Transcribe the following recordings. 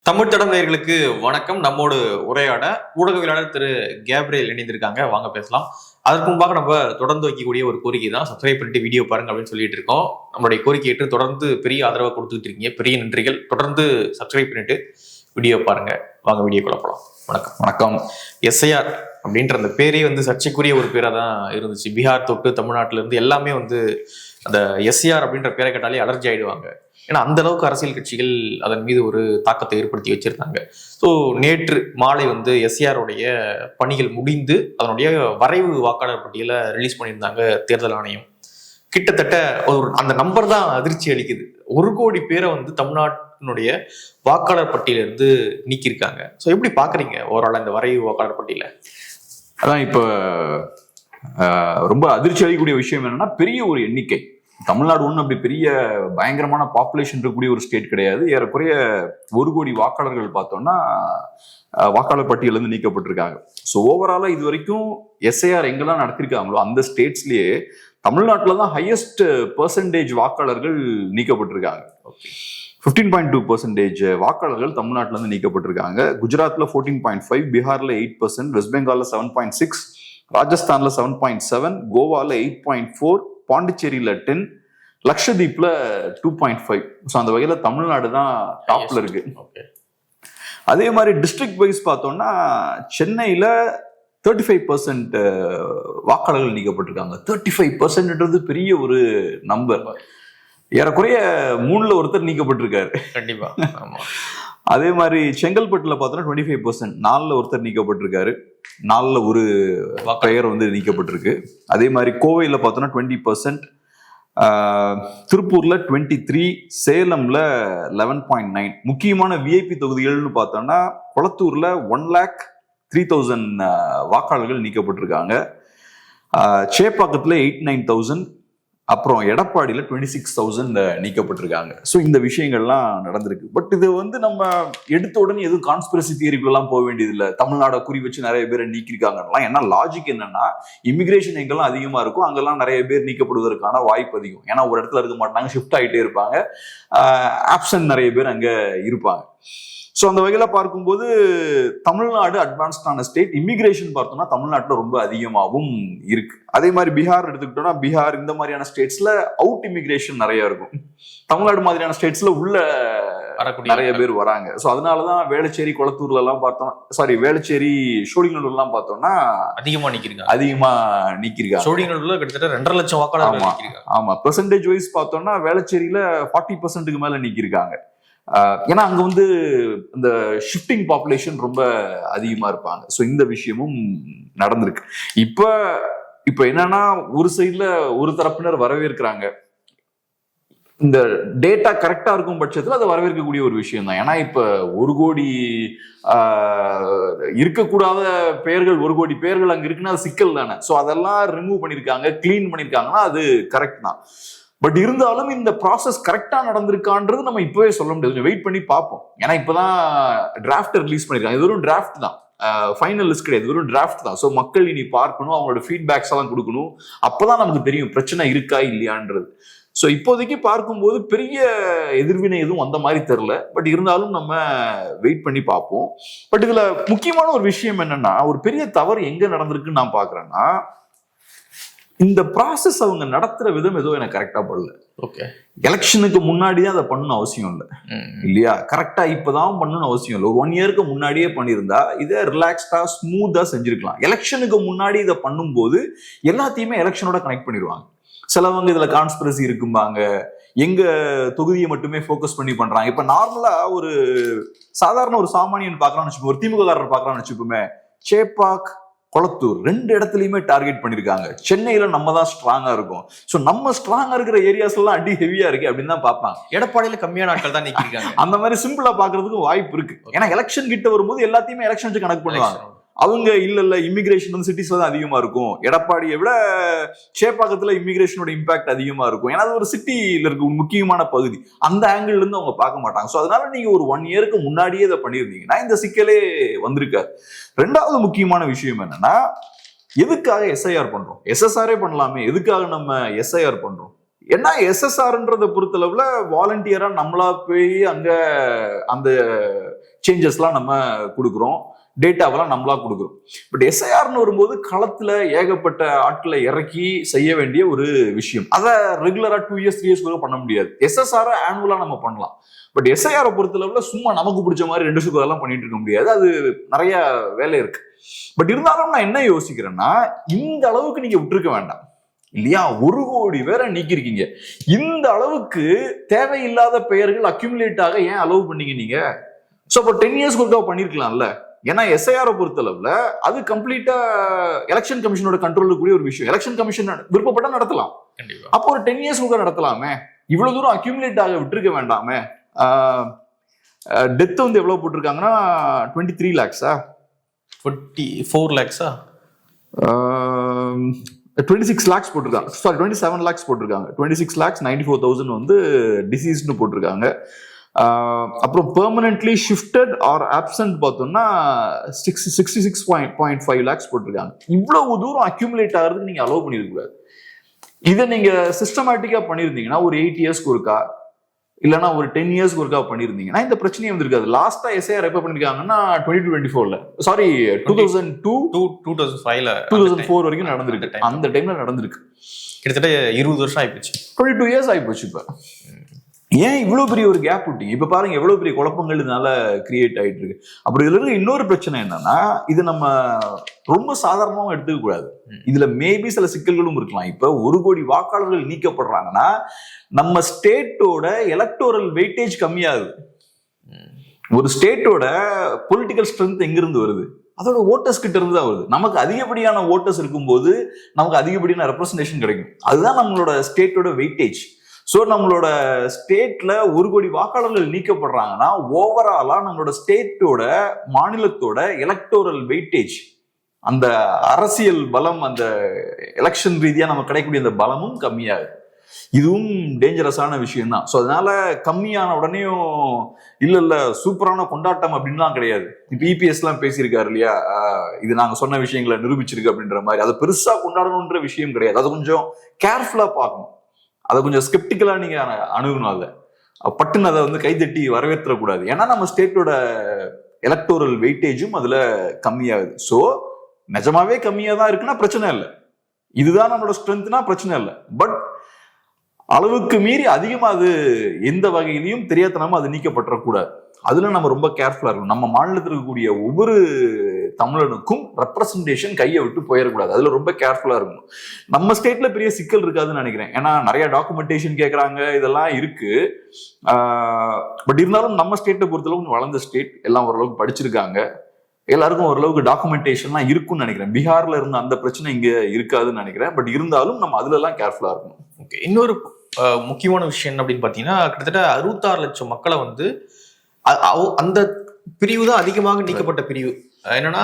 தமிழ் தடம் நேயர்களுக்கு வணக்கம். நம்மோடு உரையாட ஊடகவியலாளர் திரு கேப்ரியல் இணைந்திருக்காங்க. வாங்க பேசலாம். அதற்கு முன்பாக நம்ம தொடர்ந்து வைக்கக்கூடிய ஒரு கோரிக்கை தான், சப்ஸ்கிரைப் பண்ணிட்டு வீடியோ பாருங்க அப்படின்னு சொல்லிட்டு இருக்கோம். நம்மளுடைய கோரிக்கை ஏற்று தொடர்ந்து பெரிய ஆதரவை கொடுத்துட்டு இருக்கீங்க, பெரிய நன்றிகள். தொடர்ந்து சப்ஸ்கிரைப் பண்ணிட்டு வீடியோ பாருங்க. வாங்க வீடியோக்குள்ள போகலாம். வணக்கம். வணக்கம். எஸ்ஐஆர் அப்படின்ற அந்த பேரே சர்ச்சைக்குரிய ஒரு பேரா தான் இருந்துச்சு. பீகார் தொட்டு தமிழ்நாட்டில இருந்து எல்லாமே அந்த எஸ்ஐஆர் அப்படின்ற பேரை கேட்டாலே அலர்ஜி ஆயிடுவாங்க. ஏன்னா அந்த அளவுக்கு அரசியல் கட்சிகள் அதன் மீது ஒரு தாக்கத்தை ஏற்படுத்தி வச்சிருந்தாங்க. ஸோ நேற்று மாலை எஸ்ஐஆருடைய பணிகள் முடிந்து அதனுடைய வரைவு வாக்காளர் பட்டியலை ரிலீஸ் பண்ணியிருந்தாங்க தேர்தல் ஆணையம். கிட்டத்தட்ட அந்த நம்பர் தான் அதிர்ச்சி அளிக்குது. 1 கோடி பேரை தமிழ்நாட்டினுடைய வாக்காளர் பட்டியலிருந்து நீக்கியிருக்காங்க. ஸோ எப்படி பாக்குறீங்க ஓவரால் இந்த வரைவு வாக்காளர் பட்டியலை? அதான் இப்ப ரொம்ப அதிர்ச்சி அளிக்கக்கூடிய விஷயம் என்னன்னா, பெரிய ஒரு எண்ணிக்கை. தமிழ்நாடு ஒன்றும் அப்படி பெரிய பயங்கரமான பாப்புலேஷன் இருக்கக்கூடிய ஒரு ஸ்டேட் கிடையாது. ஏறக்குறைய 1 கோடி வாக்காளர்கள் பார்த்தோம்னா வாக்காளர் பட்டியலிருந்து நீக்கப்பட்டிருக்காங்க. ஸோ ஓவராலா இது வரைக்கும் எஸ்ஐஆர் எங்கெல்லாம் நடத்திருக்காங்களோ அந்த ஸ்டேட்ஸ்லயே தமிழ்நாட்டில் தான் ஹையஸ்ட் பெர்சன்டேஜ் வாக்காளர்கள் நீக்கப்பட்டிருக்காங்க. 15.2% வாக்காளர்கள் தமிழ்நாட்டில இருந்து நீக்கப்பட்டிருக்காங்க. குஜராத்ல 14.5, பீகார்ல 8%, வெஸ்ட் பெங்கால்ல 7.6, ராஜஸ்தான்ல 7.7, கோவால 8.4, பாண்டிச்சேரியில 10, லட்சதீப்ல 2.5. ஸோ அந்த வகையில தமிழ்நாடு தான் டாப்ல இருக்கு. அதே மாதிரி டிஸ்ட்ரிக்ட் வைஸ் பார்த்தோம்னா சென்னையில 35% வாக்காளர்கள் நீக்கப்பட்டிருக்காங்க. 35% பெரிய ஒரு நம்பர். ஏறக்குறைய 3ல் ஒருத்தர் நீக்கப்பட்டிருக்காரு. கண்டிப்பா. அதே மாதிரி செங்கல்பட்டுல பார்த்தோம்னா 25%, 4ல் ஒருத்தர் நீக்கப்பட்டிருக்காரு. 4ல் ஒரு பெயர் நீக்கப்பட்டிருக்கு. அதே மாதிரி கோவையில பார்த்தோம்னா 20%, திருப்பூர்ல 23, சேலம்ல 11.9. முக்கியமான விஐபி தொகுதிகள்னு பார்த்தோம்னா கொளத்தூர்ல 1,03,000 வாக்காளர்கள் நீக்கப்பட்டிருக்காங்க. சேப்பாக்கத்துல 89,000, அப்புறம் எடப்பாடியில 26,000 நீக்கப்பட்டிருக்காங்க. ஸோ இந்த விஷயங்கள்லாம் நடந்திருக்கு. பட் இது நம்ம எடுத்த உடனே எதுவும் கான்ஸ்பிரசி தியரிக்குள்ளலாம் போக வேண்டியது இல்லை. தமிழ்நாடை குறி வச்சு நிறைய பேரை நீக்கிருக்காங்கலாம். ஏன்னா லாஜிக் என்னன்னா, இமிகிரேஷன் எங்கெல்லாம் அதிகமா இருக்கும் அங்கெல்லாம் நிறைய பேர் நீக்கப்படுவதற்கான வாய்ப்பு அதிகம். ஏன்னா ஒரு இடத்துல இருக்க மாட்டாங்க, ஷிஃப்ட் ஆகிட்டே இருப்பாங்க, ஆப்சன்ட் நிறைய பேர் அங்க இருப்பாங்க. ஸோ அந்த வகையில பார்க்கும்போது தமிழ்நாடு அட்வான்ஸ்டான ஸ்டேட். இமிகிரேஷன் பார்த்தோம்னா தமிழ்நாட்டில் ரொம்ப அதிகமாகவும் இருக்கு. அதே மாதிரி பீகார் எடுத்துக்கிட்டோம்னா, பீகார் இந்த மாதிரியான ஸ்டேட்ஸ்ல அவுட் இமிகிரேஷன் நிறைய இருக்கும். தமிழ்நாடு மாதிரியான ஸ்டேட்ஸ்ல உள்ள நிறைய பேர் வராங்க. ஸோ அதனாலதான் வேளச்சேரி, கொளத்தூர்ல எல்லாம் பார்த்தோம், வேளச்சேரி, சோழிங்கநல்லூர்லாம் பார்த்தோம்னா அதிகமா நீக்கிருக்காங்க. சோழிங்கநல்லூர்ல கிட்டத்தட்ட 2.5 லட்சம் வாக்காளர்கள். ஆமா, பெர்சன்டேஜ் வைஸ் பார்த்தோம்னா வேளச்சேரியில 40%க்கு மேல நீக்கிருக்காங்க. ஏன்னா அங்க இந்த ஷிஃப்டிங் பாப்புலேஷன் ரொம்ப அதிகமா இருப்பாங்க. ஸோ இந்த விஷயமும் நடந்திருக்கு. இப்ப என்னன்னா, ஒரு சைட்ல ஒரு தரப்பினர் வரவேற்கிறாங்க. இந்த டேட்டா கரெக்டா இருக்கும் பட்சத்துல அதை வரவேற்கக்கூடிய ஒரு விஷயம் தான். ஏன்னா இப்ப 1 கோடி இருக்கக்கூடாத பெயர்கள், 1 கோடி பெயர்கள் அங்க இருக்குன்னா அது சிக்கல் தானே. ஸோ அதெல்லாம் ரிமூவ் பண்ணிருக்காங்க, கிளீன் பண்ணிருக்காங்கன்னா அது கரெக்ட் தான். பட் இருந்தாலும் இந்த ப்ராசஸ் கரெக்டா நடந்திருக்கான்றது நம்ம இப்பவே சொல்ல முடியாது. கொஞ்சம் வெயிட் பண்ணி பார்ப்போம். ஏன்னா இப்பதான் டிராஃப்ட் ரிலீஸ் பண்ணிருக்காங்க. இது வெறும் டிராஃப்ட் தான், ஃபைனல் லிஸ்ட் கிடையாது, வெறும் டிராஃப்ட் தான். ஸோ மக்கள் இனி பார்க்கணும், அவங்களோட ஃபீட்பேக்ஸ் எல்லாம் கொடுக்கணும். அப்பதான் நமக்கு தெரியும் பிரச்சனை இருக்கா இல்லையான்றது. ஸோ இப்போதைக்கு பார்க்கும்போது பெரிய எதிர்வினை எதுவும் அந்த மாதிரி தெரியல. பட் இருந்தாலும் நம்ம வெயிட் பண்ணி பார்ப்போம். பட் இதுல முக்கியமான ஒரு விஷயம் என்னன்னா, ஒரு பெரிய தவறு எங்க நடந்திருக்குன்னு நான் பாக்குறேன்னா, இந்த ப்ராசஸ் அவங்க நடத்துற விதம் ஏதோ எனக்கு கரெக்டா படல. எலெக்ஷனுக்கு முன்னாடிதான் அதை பண்ணணும் அவசியம் இல்லை இல்லையா? கரெக்டா இப்பதான் பண்ணணும் அவசியம் இல்லை. ஒரு 1 இயருக்கு முன்னாடியே பண்ணியிருந்தா இதை ரிலாக்ஸ்டா ஸ்மூத்தா செஞ்சிருக்கலாம். எலெக்ஷனுக்கு முன்னாடி இதை பண்ணும்போது எல்லாத்தையுமே எலெக்ஷனோட கனெக்ட் பண்ணிடுவாங்க. சிலவங்க இதுல கான்ஸ்பிரசி இருக்கும்பாங்க, எங்க தொகுதியை மட்டுமே போக்கஸ் பண்ணி பண்றாங்க. இப்ப நார்மலா ஒரு சாதாரண ஒரு சாமானியன் பாக்கலாம்னு வச்சுப்போம், ஒரு திமுககாரர் பாக்கலாம்னு வச்சுப்போமே, சேப்பாக், கொளத்தூர் 2 இடத்துலயுமே டார்கெட் பண்ணிருக்காங்க. சென்னையில நம்ம தான் ஸ்ட்ராங்கா இருக்கும். சோ நம்ம ஸ்ட்ராங்கா இருக்கிற ஏரியாஸ் எல்லாம் அடி ஹெவியா இருக்கு அப்படின்னு தான் பார்ப்பாங்க. எடப்பாடியில கம்மியான ஆட்கள் தான் நீக்கிருக்காங்க. அந்த மாதிரி சிம்பிளா பாக்குறதுக்கு வாய்ப்பு இருக்கு. ஏன்னா எலெக்ஷன் கிட்ட வரும்போது எல்லாத்தையுமே எலெக்ஷன் வச்சு கனெக்ட் பண்ணுவாங்க. அவங்க இல்ல இமிகிரேஷன் சிட்டிஸ்ல தான் அதிகமா இருக்கும். எடப்பாடியை விட சேப்பாக்கத்துல இமிகிரேஷனோட இம்பாக்ட் அதிகமா இருக்கும். ஏன்னா அது ஒரு சிட்டியில இருக்க முக்கியமான பகுதி. அந்த ஆங்கிள் இருந்து அவங்க பார்க்க மாட்டாங்க. ஸோ அதனால நீங்க ஒரு 1 இயருக்கு முன்னாடியே இதை பண்ணியிருந்தீங்கன்னா இந்த சிக்கலே வந்திருக்காரு. 2வது முக்கியமான விஷயம் என்னன்னா, எதுக்காக எஸ்ஐஆர் பண்றோம்? எஸ்எஸ்ஆரே பண்ணலாமே, எதுக்காக நம்ம எஸ்ஐஆர் பண்றோம்? ஏன்னா எஸ்எஸ்ஆர்ன்றதை பொறுத்தளவுல வாலண்டியரா நம்மளா போய் அங்க அந்த சேஞ்சஸ்லாம் நம்ம கொடுக்குறோம், டேட்டாவெல்லாம் நம்மளா கொடுக்குறோம். பட் எஸ்ஐஆர்னு வரும்போது களத்துல ஏகப்பட்ட ஆட்களை இறக்கி செய்ய வேண்டிய ஒரு விஷயம். அதை ரெகுலரா 2 years 3 years கூட பண்ண முடியாது. எஸ்எஸ்ஆர் ஆனுவலா நம்ம பண்ணலாம். பட் எஸ்ஐஆரை பொறுத்தளவுல சும்மா நமக்கு பிடிச்ச மாதிரி 2 வருஷத்துக்கு அதெல்லாம் பண்ணிட்டு இருக்க முடியாது. அது நிறைய வேலை இருக்கு. பட் இருந்தாலும் நான் என்ன யோசிக்கிறேன்னா, இந்த அளவுக்கு நீங்க விட்டுருக்க வேண்டாம் இல்லையா? 1 கோடி பேரை நீக்கிருக்கீங்க. இந்த அளவுக்கு தேவையில்லாத பெயர்கள் அக்யூமுலேட் ஆக ஏன் அலோவ் பண்ணீங்க நீங்க? சோ அப்போ 10 years பண்ணிருக்கலாம்ல. ஏன்னா எஸ்ஐஆரை பொறுத்தளவுல அது கம்ப்ளீட்டா எலெக்ஷன் கமிஷனோட கண்ட்ரோல் கூடிய ஒரு விஷயம். எலெக்ஷன் கமிஷன் விருப்பப்பட்டா நடத்தலாம். அப்போ ஒரு 10 years நடத்தலாமே. இவ்வளவு தூரம் அக்யூமுலேட் ஆக விட்டுருக்க வேண்டாமே. டெத் வந்து எவ்வளவு போட்டிருக்காங்கன்னா 23 lakhs 24 lakhs 26 lakhs போட்டிருக்காங்க. சாரி 27 lakhs போட்டிருக்காங்க. 26 lakhs 94,000 வந்து டிசீஸ்னு போட்டிருக்காங்க. அப்புறம் பெர்மனன்ட்லி ஷிஃப்டட் ஆர் ஆப்சன்ட் பார்த்தோம்னா 66.5 lakhs போட்டிருக்காங்க. இவ்வளவு தூரம் அக்யூமுலேட் ஆகிறதுக்கு நீங்க அலோவ் பண்ணிருக்க கூடாது. இதை நீங்க சிஸ்டமேட்டிக்கா பண்ணிருந்தீங்கன்னா ஒரு 8 years ஒருக்கா இல்லைன்னா ஒரு 10 years ஒருக்கா பண்ணிருந்தீங்கன்னா இந்த பிரச்சனையே வந்திருக்காது. லாஸ்டா எஸ்ஐஆர் எப்ப பண்ணிருக்காங்கன்னா 2024 சாரி 2004 வரைக்கும் நடந்திருக்கு. அந்த டைம்ல நடந்திருக்கு. கிட்டத்தட்ட 20 வருஷம் ஆயிப்போச்சு. 22 years ஆயிப்போச்சு. இப்ப ஏன் இவ்வளவு பெரிய ஒரு கேப் விட்டீங்க? இப்ப பாருங்க எவ்வளவு பெரிய குழப்பங்கள் இதனால கிரியேட் ஆயிட்டு இருக்கு. அப்புறம் இதுல இருக்க இன்னொரு பிரச்சனை என்னன்னா, இது நம்ம ரொம்ப சாதாரணமா எடுத்துக்க கூடாது. இதுல மேபி சில சிக்கல்களும் இருக்கலாம். இப்ப 1 கோடி வாக்காளர்கள் நீக்கப்படுறாங்கன்னா நம்ம ஸ்டேட்டோட எலக்டோரல் வெயிட்டேஜ் கம்மியாகுது. ஒரு ஸ்டேட்டோட பொலிட்டிக்கல் ஸ்ட்ரென்த் எங்கிருந்து வருது? அதோட ஓட்டர்ஸ் கிட்ட இருந்து தான் வருது. நமக்கு அதிகப்படியான ஓட்டர்ஸ் இருக்கும்போது நமக்கு அதிகப்படியான ரெப்ரசன்டேஷன் கிடைக்கும். அதுதான் நம்மளோட ஸ்டேட்டோட வெயிட்டேஜ். சோ நம்மளோட ஸ்டேட்ல 1 கோடி வாக்காளர்கள் நீக்கப்படுறாங்கன்னா ஓவராலா நம்மளோட ஸ்டேட்டோட மாநிலத்தோட எலக்டோரல் வெயிட்டேஜ், அந்த அரசியல் பலம், அந்த எலெக்ஷன் ரீதியா நம்ம கிடைக்கக்கூடிய அந்த பலமும் கம்மியாகுது. இதுவும் டேஞ்சரஸான விஷயம் தான். ஸோ அதனால கம்மியான உடனேயும் இல்ல சூப்பரான கொண்டாட்டம் அப்படின்லாம் கிடையாது. இப்போ இபிஎஸ் எல்லாம் பேசியிருக்காரு இல்லையா, இது நாங்க சொன்ன விஷயங்களை நிரூபிச்சிருக்கு அப்படின்ற மாதிரி. அதை பெருசா கொண்டாடணுன்ற விஷயம் கிடையாது. அதை கொஞ்சம் கேர்ஃபுல்லா பார்க்கணும். அதை கொஞ்சம் ஸ்கெப்டிக்கலா நீங்க அணுகணும். அதை பட்டுன்னு அதை வந்து கைதட்டி வரவேற்றக்கூடாது. ஏன்னா நம்ம ஸ்டேட்டோட எலக்டோரல் வெயிட்டேஜும் அதுல கம்மியாகுது. ஸோ நிஜமாவே கம்மியா தான் இருக்குன்னா பிரச்சனை இல்லை. இதுதான் நம்மளோட ஸ்ட்ரென்த்னா பிரச்சனை இல்லை. பட் அளவுக்கு மீறி அதிகமா அது எந்த வகையிலையும் தெரியாதனமா அது நீக்கப்பட்டுறக்கூடாது. அதுல நம்ம ரொம்ப கேர்ஃபுல்லா இருக்கணும். நம்ம மாநிலத்தில் இருக்கக்கூடிய ஒவ்வொரு தமிழனுக்கும் ரெப்ரசன்டேஷன் கையை விட்டு போயிடக்கூடாது. அதுல ரொம்ப கேர்ஃபுல்லா இருக்கணும். நம்ம ஸ்டேட்ல பெரிய சிக்கல் இருக்காதுன்னு நினைக்கிறேன். ஏன்னா நிறைய டாக்குமெண்டேஷன் கேட்கறாங்க, இதெல்லாம் இருக்கு. பட் இருந்தாலும் நம்ம ஸ்டேட்டை பொறுத்தளவுக்கு வளர்ந்த ஸ்டேட், எல்லாம் ஓரளவுக்கு படிச்சிருக்காங்க, எல்லாருக்கும் ஓரளவுக்கு டாக்குமெண்டேஷன்லாம் இருக்குன்னு நினைக்கிறேன். பீகார்ல இருந்த அந்த பிரச்சனை இங்க இருக்காதுன்னு நினைக்கிறேன். பட் இருந்தாலும் நம்ம அதுல எல்லாம் கேர்ஃபுல்லா இருக்கணும். ஓகே, இன்னொரு முக்கியமான விஷயம் என்ன அப்படின்னு பாத்தீங்கன்னா, கிட்டத்தட்ட 66 லட்சம் மக்களை வந்து அந்த பிரிவு தான் அதிகமாக நீக்கப்பட்ட பிரிவு. என்னன்னா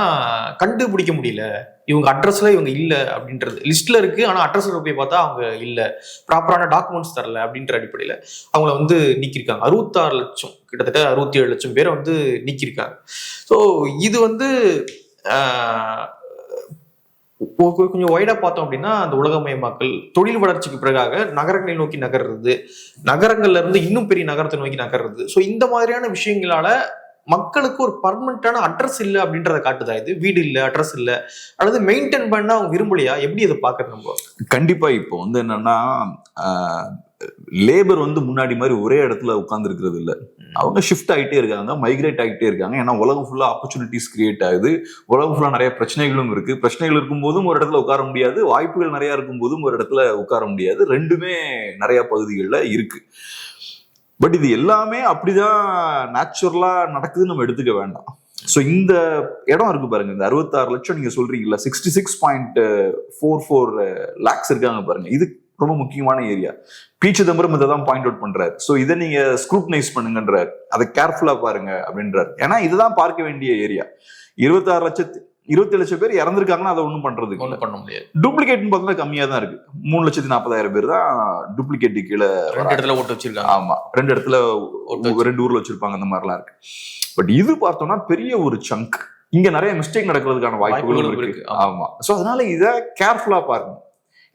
கண்டுபிடிக்க முடியல, இவங்க அட்ரஸ்ல இவங்க இல்ல அப்படின்றது லிஸ்ட்ல இருக்கு. ஆனா அட்ரஸ்ல போய் பார்த்தா அவங்க இல்ல, ப்ராப்பரான டாக்குமெண்ட்ஸ் தரல அப்படின்ற அடிப்படையில அவங்கள வந்து நீக்கிருக்காங்க. 66 லட்சம், கிட்டத்தட்ட 67 லட்சம் பேரை வந்து நீக்கிருக்காங்க. ஸோ இது வந்து கொஞ்சம் வைடா பார்த்தோம் அப்படின்னா, அந்த உலகமயமாக்கல், தொழில் வளர்ச்சிக்கு பிறகாக நகரங்களை நோக்கி நகர்றது, நகரங்கள்ல இருந்து இன்னும் பெரிய நகரத்தை நோக்கி நகர்றது. ஸோ இந்த மாதிரியான விஷயங்களால மக்களுக்கு ஒரு பர்மனண்டான அட்ரஸ் இல்லை அப்படின்றத காட்டுதா? இது வீடு இல்லை, அட்ரஸ் இல்லை, அல்லது மெயின்டைன் பண்ண அவங்க விரும்பலையா? எப்படி இதை பாக்குறது நம்ம? கண்டிப்பா இப்போ வந்து என்னன்னா, லேபர் வந்து முன்னாடி மாதிரி ஒரே இடத்துல உட்கார்ந்து இருக்கிறது இல்லை. அவங்க ஷிஃப்ட் ஆகிட்டே இருக்காங்க, மைக்ரேட் ஆகிட்டே இருக்காங்க. ஏன்னா உலகம் ஃபுல்லா ஆப்பர்ச்சுனிட்டிஸ் கிரியேட் ஆகுது, உலகம் ஃபுல்லா நிறைய பிரச்சனைகளும் இருக்கு. பிரச்சனைகள் இருக்கும்போதும் ஒரு இடத்துல உட்கார முடியாது, வாய்ப்புகள் நிறைய இருக்கும் போதும் ஒரு இடத்துல உட்கார முடியாது. ரெண்டுமே நிறைய பகுதிகளில் இருக்கு. பட் இது எல்லாமே அப்படிதான் நேச்சுரலா நடக்குதுன்னு நம்ம எடுத்துக்க வேண்டாம். ஸோ இந்த இடம் இருக்கு பாருங்க, இந்த 66 லட்சம் நீங்க சொல்றீங்கல்ல, 66.44 lakhs இருக்காங்க பாருங்க. இது ரொம்ப முக்கியமான ஏரியா. பி. சிதம்பரம் இதை தான் பாயிண்ட் அவுட் பண்றாரு. ஸோ இதை நீங்க ஸ்க்ரூட்டனைஸ் பண்ணுங்கன்றாரு, அதை கேர்ஃபுல்லா பாருங்க அப்படின்றாரு. ஏன்னா இதுதான் பார்க்க வேண்டிய ஏரியா. 27 லட்சம் பேர் இறந்திருக்காங்கன்னா அதை ஒன்றும் பண்றதுக்கு ஒன்றும் பண்ண முடியாது. டூப்ளிகேட்னு பார்த்தா கம்மியா தான் இருக்கு. 3,40,000 பேர் தான் டூப்ளிகேட் கீழே 2 இடத்துல ஓட்டு வச்சிருக்காங்க. ஆமா, 2 இடத்துல 2 ஊர்ல வச்சிருப்பாங்க, அந்த மாதிரிலாம் இருக்கு. பட் இது பார்த்தோம்னா பெரிய ஒரு சங்க். இங்க நிறைய மிஸ்டேக் நடக்கிறதுக்கான வாய்ப்புகளும் இருக்கு. ஆமா. சோ அதனால இதை கேர்ஃபுல்லா பாருங்க.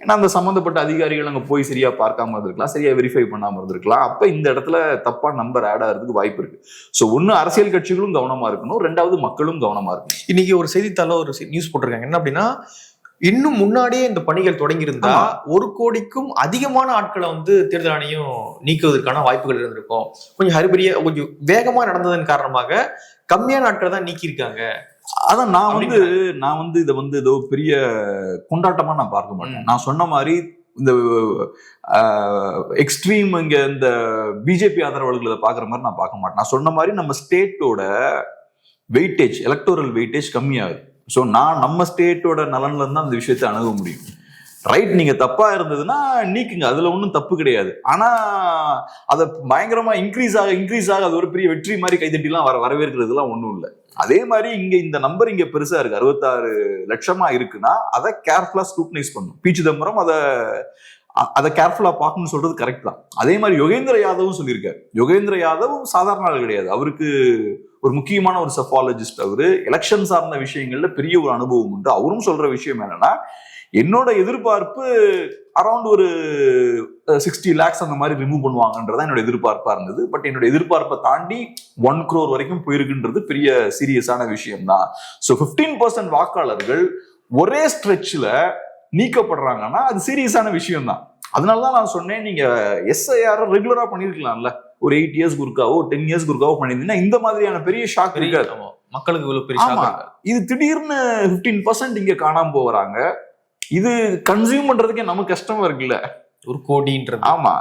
ஏன்னா அந்த சம்மந்தப்பட்ட அதிகாரிகள் அங்கே போய் சரியா பார்க்காம இருந்திருக்கலாம், சரியா வெரிஃபை பண்ணாம இருந்திருக்கலாம். அப்ப இந்த இடத்துல தப்பா நம்பர் ஆட் ஆகிறதுக்கு வாய்ப்பு இருக்கு. ஸோ ஒன்னு அரசியல் கட்சிகளும் கவனமா இருக்கணும், ரெண்டாவது மக்களும் கவனமா இருக்கணும். இன்னைக்கு ஒரு செய்தித்தாள ஒரு நியூஸ் போட்டிருக்காங்க, என்ன அப்படின்னா இன்னும் முன்னாடியே இந்த பணிகள் தொடங்கியிருந்தா 1 கோடிக்கும் அதிகமான ஆட்களை வந்து தேர்தல் ஆணையம் நீக்குவதற்கான வாய்ப்புகள் இருந்திருக்கும். கொஞ்சம் ஹரிபரியா கொஞ்சம் வேகமா நடந்ததன் காரணமாக கம்மியான ஆட்களை தான் நீக்கியிருக்காங்க. அதான் நான் வந்து இதை வந்து ஏதோ பெரிய கொண்டாட்டமா நான் பார்க்க மாட்டேன். நான் சொன்ன மாதிரி இந்த எக்ஸ்ட்ரீம் இங்க இந்த பிஜேபி ஆதரவாளர்களை பாக்குற மாதிரி நான் பார்க்க மாட்டேன். நான் சொன்ன மாதிரி நம்ம ஸ்டேட்டோட வெயிட்டேஜ், எலக்டோரல் வெயிட்டேஜ் கம்மியாகுது. ஸோ நம்ம ஸ்டேட்டோட நலன்ல இருந்து அந்த விஷயத்தை அணுக முடியும். ரைட், நீங்க தப்பா இருந்ததுன்னா நீக்குங்க, அதுல ஒன்றும் தப்பு கிடையாது. ஆனா அதை பயங்கரமா இன்க்ரீஸ் ஆக அது ஒரு பெரிய வெற்றி மாதிரி கைதட்டிலாம் வரவேற்கிறதுலாம் ஒன்றும் இல்லை. அதே மாதிரி இங்க இந்த நம்பர் இங்க பெருசா இருக்கு, 66 லட்சமா இருக்குன்னா அதை கேர்ஃபுல்லா ஸ்க்ரூட்டனைஸ் பண்ணும். பி. சிதம்பரம் அதை கேர்ஃபுல்லா பார்க்கணும்னு சொல்றது கரெக்ட் தான். அதே மாதிரி யோகேந்திர யாதவும் சொல்லியிருக்காரு. யோகேந்திர யாதவ் சாதாரண ஆள் கிடையாது, அவருக்கு ஒரு முக்கியமான ஒரு செஃபாலஜிஸ்ட். அவரு எலெக்ஷன் சார்ந்த விஷயங்கள்ல பெரிய ஒரு அனுபவம் உண்டு. அவரும் சொல்ற விஷயம் என்னன்னா, என்னோட எதிர்பார்ப்பு அரௌண்ட் ஒரு 60 lakhs அந்த மாதிரி ரிமூவ் பண்ணுவாங்கன்றதான் என்னோட எதிர்பார்ப்பா இருந்தது. பட் என்னோட எதிர்பார்ப்பை தாண்டி 1 crore வரைக்கும் போயிருக்குன்றது பெரிய சீரியஸான விஷயம் தான். ஸோ 15% வாக்காளர்கள் ஒரே ஸ்ட்ரெச்ல நீக்கப்படுறாங்கன்னா அது சீரியஸான விஷயம் தான். அதனாலதான் நான் சொன்னேன், நீங்க SIR ரெகுலரா பண்ணிருக்கலாம்ல, ஒரு 8 years குறுக்காவோ 10 years குறுக்காவோ பண்ணிருந்தீங்கன்னா இந்த மாதிரியான பெரிய ஷாக் இருக்காது மக்களுக்கு. இவ்வளவு பெரிய இது திடீர்னு 15% இங்க காணாம போறாங்க. இது கன்சியூம் பண்றதுக்கே நமக்கு கஷ்டமா இருக்குல்ல, 1 கோடின்றது. ஆமா,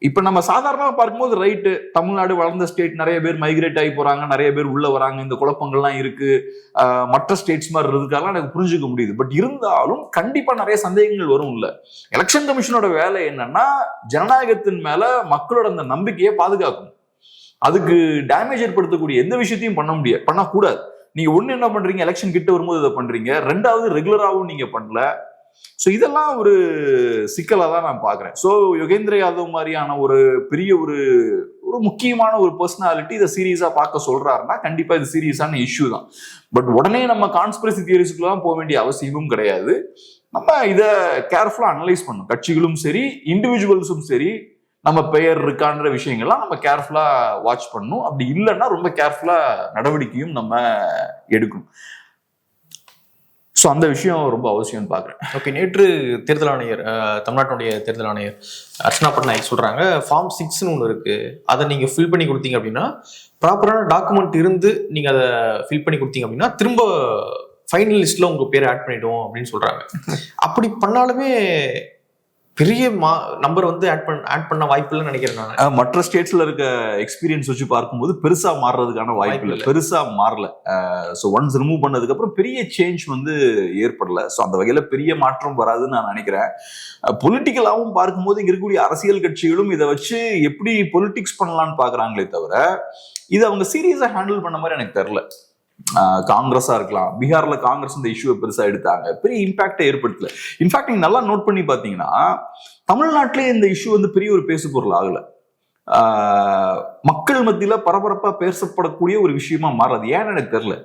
இப்ப நம்ம சாதாரணமா பார்க்கும்போது ரைட்டு, தமிழ்நாடு வளர்ந்த ஸ்டேட், நிறைய பேர் மைக்ரேட் ஆகி போறாங்க, நிறைய பேர் உள்ள வராங்க, இந்த குழப்பங்கள்லாம் இருக்கு, மற்ற ஸ்டேட்ஸ் மாதிரி இருக்கிறதுக்காக எனக்கு புரிஞ்சுக்க முடியுது. பட் இருந்தாலும் கண்டிப்பா நிறைய சந்தேகங்கள் வரும். இல்ல, எலெக்ஷன் கமிஷனோட வேலை என்னன்னா ஜனநாயகத்தின் மேல மக்களோட அந்த நம்பிக்கையை பாதுகாக்கணும். அதுக்கு டேமேஜ் ஏற்படுத்தக்கூடிய எந்த விஷயத்தையும் பண்ணக்கூடாது. நீங்க ஒண்ணு என்ன பண்றீங்க, எலெக்ஷன் கிட்ட வரும்போது இதை பண்றீங்க, ரெண்டாவது ரெகுலராகவும் நீங்க பண்ணல. ஸோ இதெல்லாம் ஒரு சிக்கலா தான் நான் பாக்குறேன். ஸோ யோகேந்திர யாதவ் மாதிரியான ஒரு பெரிய ஒரு முக்கியமான ஒரு பர்சனாலிட்டி இதை சீரியஸா பார்க்க சொல்றாருன்னா கண்டிப்பா இது சீரியஸான இஷ்யூ தான். பட் உடனே நம்ம கான்ஸ்பிரசி தியரிஸ்க்குலாம் போக வேண்டிய அவசியமும் கிடையாது. நம்ம இதை கேர்ஃபுல்லா அனலைஸ் பண்ணணும். கட்சிகளும் சரி, இண்டிவிஜுவல்ஸும் சரி, நம்ம பெயர் இருக்கான்ற விஷயங்கள்லாம் நம்ம கேர்ஃபுல்லா வாட்ச் பண்ணணும். அப்படி இல்லைன்னா ரொம்ப கேர்ஃபுல்லா நடவடிக்கையும் நம்ம எடுக்கணும். ஸோ அந்த விஷயம் ரொம்ப அவசியம்னு பார்க்குறேன். ஓகே, நேற்று தேர்தல் ஆணையர், தமிழ்நாட்டுடைய தேர்தல் ஆணையர் அர்ச்சனா பட்நாயக் சொல்றாங்க, ஃபார்ம் 6ன்னு ஒன்று இருக்கு, அதை நீங்க ஃபில் பண்ணி கொடுத்தீங்க அப்படின்னா, ப்ராப்பரான டாக்குமெண்ட் இருந்து நீங்க அதை ஃபில் பண்ணி கொடுத்தீங்க அப்படின்னா திரும்ப ஃபைனல் லிஸ்ட்ல உங்க பேரை ஆட் பண்ணிடுவோம் அப்படின்னு சொல்றாங்க. அப்படி பண்ணாலுமே பெரிய நம்பர் வந்து ஆட் பண்ண வாய்ப்பு இல்லைன்னு நினைக்கிறேன் நான். மற்ற ஸ்டேட்ஸ்ல இருக்க எக்ஸ்பீரியன்ஸ் வச்சு பார்க்கும்போது பெருசா மாறுறதுக்கான வாய்ப்பு இல்லை, பெருசா மாறல. ஸோ ஒன்ஸ் ரிமூவ் பண்ணதுக்கு அப்புறம் பெரிய சேஞ்ச் வந்து ஏற்படல. ஸோ அந்த வகையில பெரிய மாற்றம் வராதுன்னு நான் நினைக்கிறேன். பொலிட்டிக்கலாவும் பார்க்கும்போது இங்க இருக்கக்கூடிய அரசியல் கட்சிகளும் இதை வச்சு எப்படி பொலிட்டிக்ஸ் பண்ணலாம்னு பாக்குறாங்களே தவிர இதை அவங்க சீரியஸா ஹேண்டில் பண்ண மாதிரி எனக்கு தெரியல. காங்கிரஸா இருக்கலாம், பீகார்ல காங்கிரஸ் இந்த இஷ்யூவை பெருசா எடுத்தாங்க, பெரிய இம்பாக்டை ஏற்படுத்தல. இன்ஃபேக்ட் நீங்க நல்லா நோட் பண்ணி பாத்தீங்கன்னா தமிழ்நாட்டிலே இந்த இஷ்யூ வந்து பெரிய ஒரு பேசு பொருள் ஆகல. மக்கள் மத்தியில பரபரப்பா பேசப்படக்கூடிய ஒரு விஷயமா மாறாது. ஏன்னு எனக்கு தெரியல.